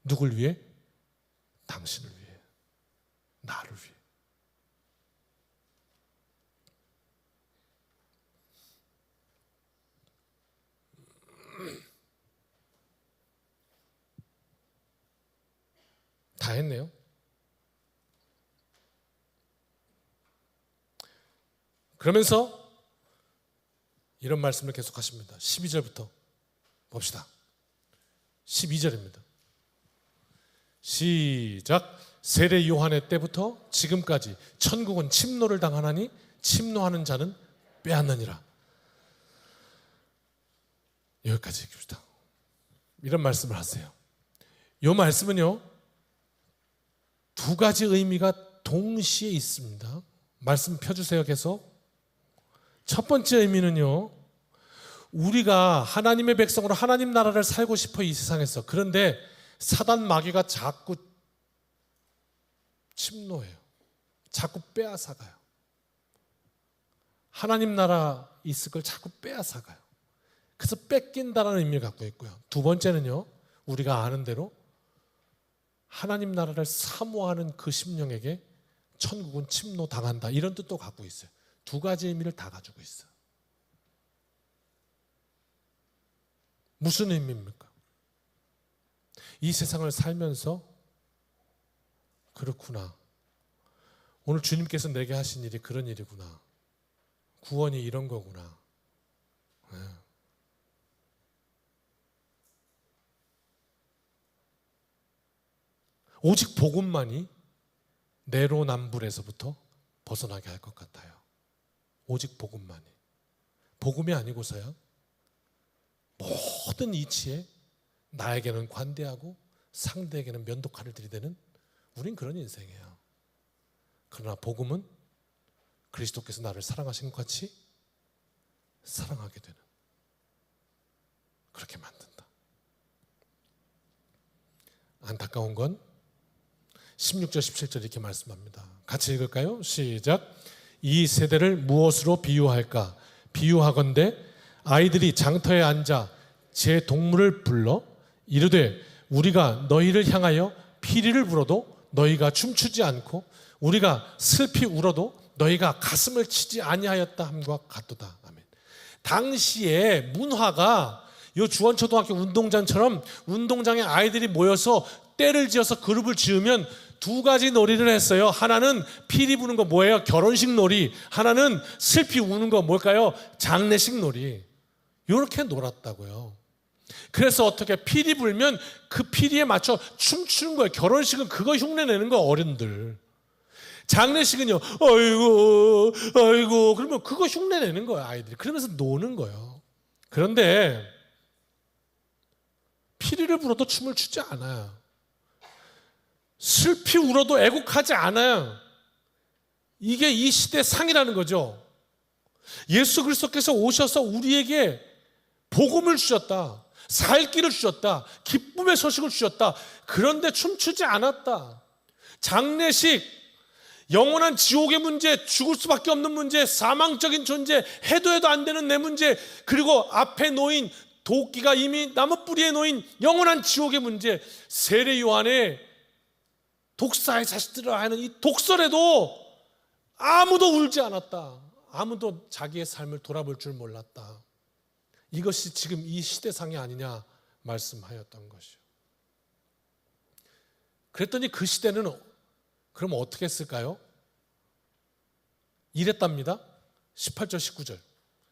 누굴 위해? 당신을 위해. 나를 위해. 다 했네요. 그러면서 이런 말씀을 계속 하십니다. 12절부터 봅시다. 12절입니다. 시작. 세례 요한의 때부터 지금까지 천국은 침노를 당하나니 침노하는 자는 빼앗느니라. 여기까지 읽읍시다. 이런 말씀을 하세요. 이 말씀은요, 두 가지 의미가 동시에 있습니다. 말씀 펴주세요. 계속. 첫 번째 의미는요, 우리가 하나님의 백성으로 하나님 나라를 살고 싶어 이 세상에서. 그런데 사단 마귀가 자꾸 침노해요. 자꾸 빼앗아가요. 하나님 나라 있을 걸 자꾸 빼앗아가요. 그래서 뺏긴다는 의미를 갖고 있고요. 두 번째는요, 우리가 아는 대로 하나님 나라를 사모하는 그 심령에게 천국은 침노당한다, 이런 뜻도 갖고 있어요. 두 가지 의미를 다 가지고 있어요. 무슨 의미입니까? 이 세상을 살면서 그렇구나, 오늘 주님께서 내게 하신 일이 그런 일이구나, 구원이 이런 거구나. 네. 오직 복음만이 내로남불에서부터 벗어나게 할 것 같아요. 오직 복음만이. 복음이 아니고서야 모든 이치에 나에게는 관대하고 상대에게는 면도칼을 들이대는, 우린 그런 인생이에요. 그러나 복음은 그리스도께서 나를 사랑하신 것 같이 사랑하게 되는, 그렇게 만든다. 안타까운 건 16절 17절 이렇게 말씀합니다. 같이 읽을까요? 시작. 이 세대를 무엇으로 비유할까? 비유하건대 아이들이 장터에 앉아 제 동물을 불러 이르되 우리가 너희를 향하여 피리를 불어도 너희가 춤추지 않고 우리가 슬피 울어도 너희가 가슴을 치지 아니하였다 함과 같도다. 아멘. 당시에 문화가 요 주원초등학교 운동장처럼 운동장에 아이들이 모여서 때를 지어서 그룹을 지으면 두 가지 놀이를 했어요. 하나는 피리 부는 거 뭐예요? 결혼식 놀이. 하나는 슬피 우는 거 뭘까요? 장례식 놀이. 이렇게 놀았다고요. 그래서 어떻게 피리 불면 그 피리에 맞춰 춤추는 거예요. 결혼식은 그거 흉내내는 거예요, 어른들. 장례식은요, 아이고 아이고 그러면 그거 흉내내는 거예요, 아이들이. 그러면서 노는 거예요. 그런데 피리를 불어도 춤을 추지 않아요. 슬피 울어도 애곡하지 않아요. 이게 이 시대의 상이라는 거죠. 예수 그리스도께서 오셔서 우리에게 복음을 주셨다, 살 길을 주셨다, 기쁨의 소식을 주셨다. 그런데 춤추지 않았다. 장례식, 영원한 지옥의 문제, 죽을 수밖에 없는 문제, 사망적인 존재, 해도 안 되는 내 문제, 그리고 앞에 놓인 도끼가 이미 나무 뿌리에 놓인 영원한 지옥의 문제, 세례 요한의 독사의 자식들을 하는 이 독설에도 아무도 울지 않았다. 아무도 자기의 삶을 돌아볼 줄 몰랐다. 이것이 지금 이 시대상이 아니냐 말씀하였던 것이요. 그랬더니 그 시대는 그럼 어떻게 했을까요? 이랬답니다. 18절 19절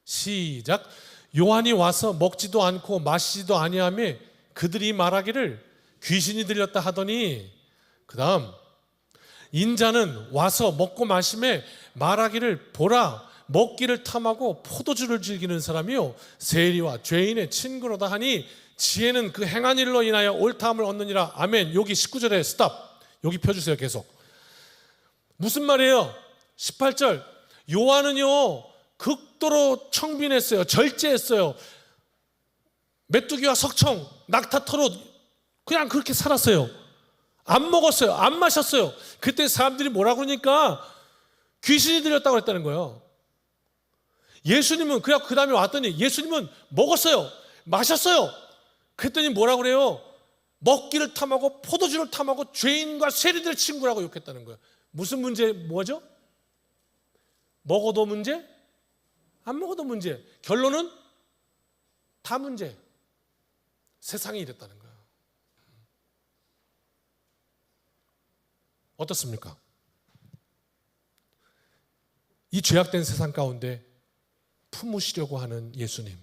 시작. 요한이 와서 먹지도 않고 마시지도 아니하며 그들이 말하기를 귀신이 들렸다 하더니, 그 다음 인자는 와서 먹고 마심에 말하기를 보라 먹기를 탐하고 포도주를 즐기는 사람이요 세리와 죄인의 친구로다 하니 지혜는 그 행한 일로 인하여 옳다함을 얻느니라. 아멘. 여기 19절에 스탑. 여기 펴주세요. 계속. 무슨 말이에요? 18절. 요한은요 극도로 청빈했어요. 절제했어요. 메뚜기와 석청, 낙타터로 그냥 그렇게 살았어요. 안 먹었어요. 안 마셨어요. 그때 사람들이 뭐라고 그러니까 귀신이 들렸다고 했다는 거예요. 예수님은 그냥 그 다음에 왔더니 예수님은 먹었어요. 마셨어요. 그랬더니 뭐라고 그래요? 먹기를 탐하고 포도주를 탐하고 죄인과 세리들의 친구라고 욕했다는 거예요. 무슨 문제, 뭐죠? 먹어도 문제? 안 먹어도 문제. 결론은 다 문제. 세상이 이랬다는 거예요. 어떻습니까? 이 죄악된 세상 가운데 품으시려고 하는 예수님,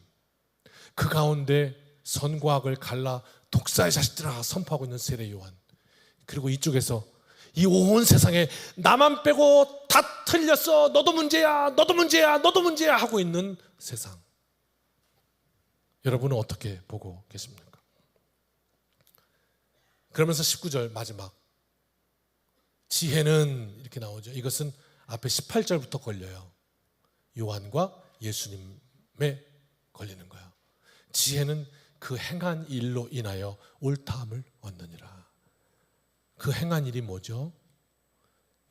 그 가운데 선과 악을 갈라 독사의 자식들아 선포하고 있는 세례 요한, 그리고 이쪽에서 이 온 세상에 나만 빼고 다 틀렸어, 너도 문제야, 너도 문제야, 너도 문제야 하고 있는 세상. 여러분은 어떻게 보고 계십니까? 그러면서 19절 마지막 지혜는 이렇게 나오죠. 이것은 앞에 18절부터 걸려요. 요한과 예수님에 걸리는 거야. 지혜는 그 행한 일로 인하여 옳다함을 얻느니라. 그 행한 일이 뭐죠?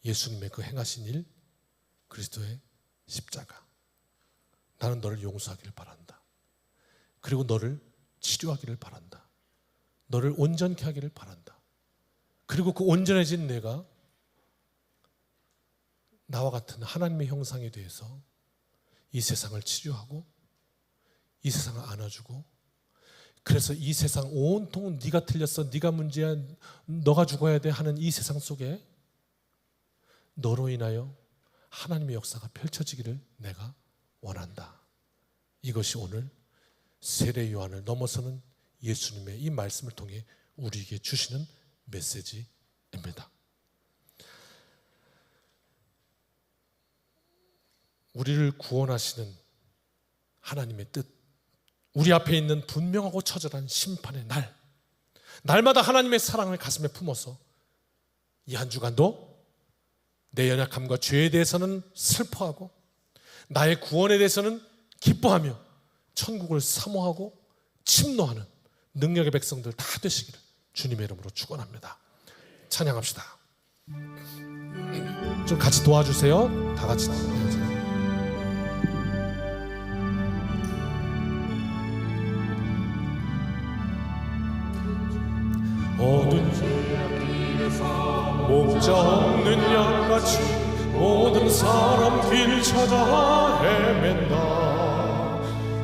예수님의 그 행하신 일, 그리스도의 십자가. 나는 너를 용서하기를 바란다. 그리고 너를 치료하기를 바란다. 너를 온전케 하기를 바란다. 그리고 그 온전해진 내가 나와 같은 하나님의 형상에 대해서 이 세상을 치료하고 이 세상을 안아주고, 그래서 이 세상 온통 네가 틀렸어, 네가 문제야, 너가 죽어야 돼 하는 이 세상 속에 너로 인하여 하나님의 역사가 펼쳐지기를 내가 원한다. 이것이 오늘 세례 요한을 넘어서는 예수님의 이 말씀을 통해 우리에게 주시는 메시지입니다. 우리를 구원하시는 하나님의 뜻, 우리 앞에 있는 분명하고 처절한 심판의 날, 날마다 하나님의 사랑을 가슴에 품어서 이 한 주간도 내 연약함과 죄에 대해서는 슬퍼하고 나의 구원에 대해서는 기뻐하며 천국을 사모하고 침노하는 능력의 백성들 다 되시기를 주님의 이름으로 축원합니다. 찬양합시다. 좀 같이 도와주세요. 다 같이 나와요. 어두운 길에서 목자 없는 양같이 모든 사람 길 찾아 헤맨다.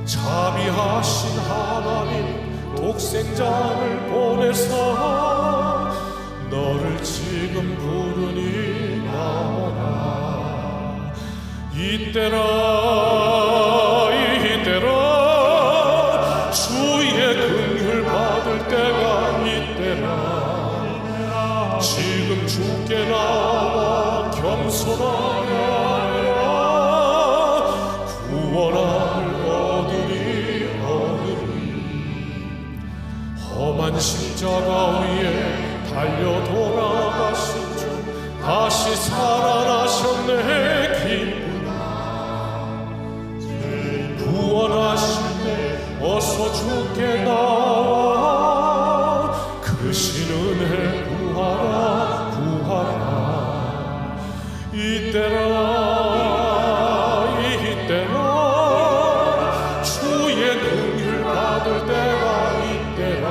자비하신 하나님 독생자를 보내사 너를 지금 부르니 나오라. 이때라 주의 긍휼 받을 때가 이때라. 지금 주께 나와 겸손하게 하라. 구원함을 얻으리. 험한 십자가 위에 달려 돌아가신 주 다시 살아나셨네. 기쁘다. 구원하실 때 어서 주께 나와 크신 은혜 구하라. 이때라 주의 긍휼 받을 때가 이때라.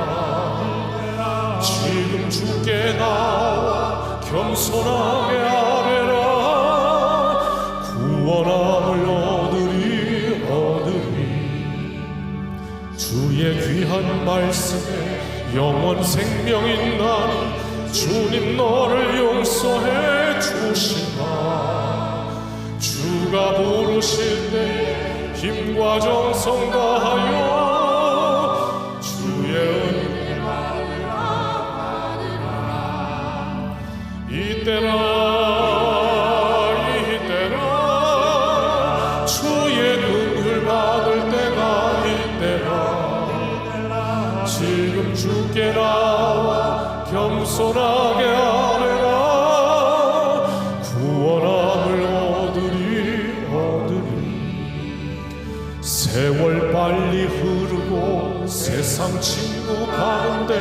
지금 주께 나와 겸손하게 아뢰라. 구원함을 얻으리. 주의 귀한 말씀에 영원 생명인 나니 주님 너를 용서해 주신다. 주가 부르실 때 힘과 정성 다하여 주의 은혜 받으라. 이때라 주의 긍휼 받을 때가 이때라. 지금 주께 나와 겸손하게 아뢰라. 구원함을 얻으리. 세월 빨리 흐르고 세상 친구 가는데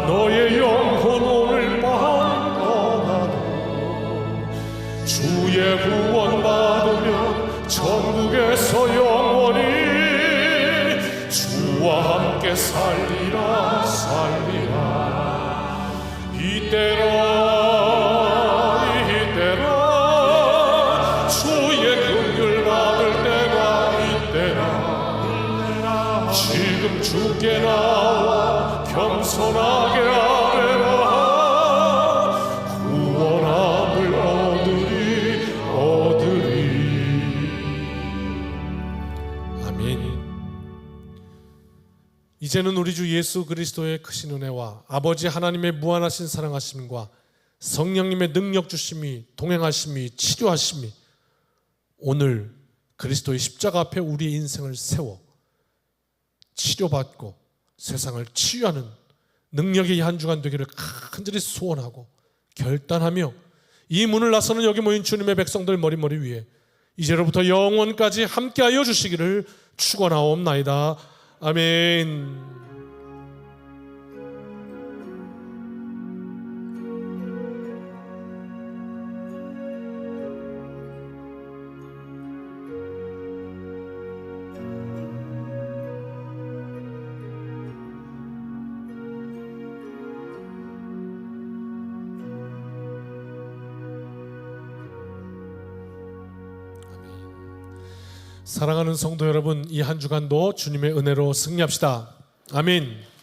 너의 영혼 오늘 밤 떠나도 주의 구원 받으면 천국에서 영원히 주와 함께 살리라. 이때라 주의 긍휼 받을 때가 이때라. 지금 주께 나와 겸손하게 아뢰라. 구원함을 얻으리. 아멘. 이제는 우리 주 예수 그리스도의 크신 은혜와 아버지 하나님의 무한하신 사랑하심과 성령님의 능력 주심이 동행하심이 치료하심이 오늘 그리스도의 십자가 앞에 우리의 인생을 세워 치료받고 세상을 치유하는 능력의 이 한 주간 되기를 간절히 소원하고 결단하며 이 문을 나서는 여기 모인 주님의 백성들 머리머리 위에 이제로부터 영원까지 함께하여 주시기를 축원하옵나이다. 아멘. 사랑하는 성도 여러분, 이 한 주간도 주님의 은혜로 승리합시다. 아멘.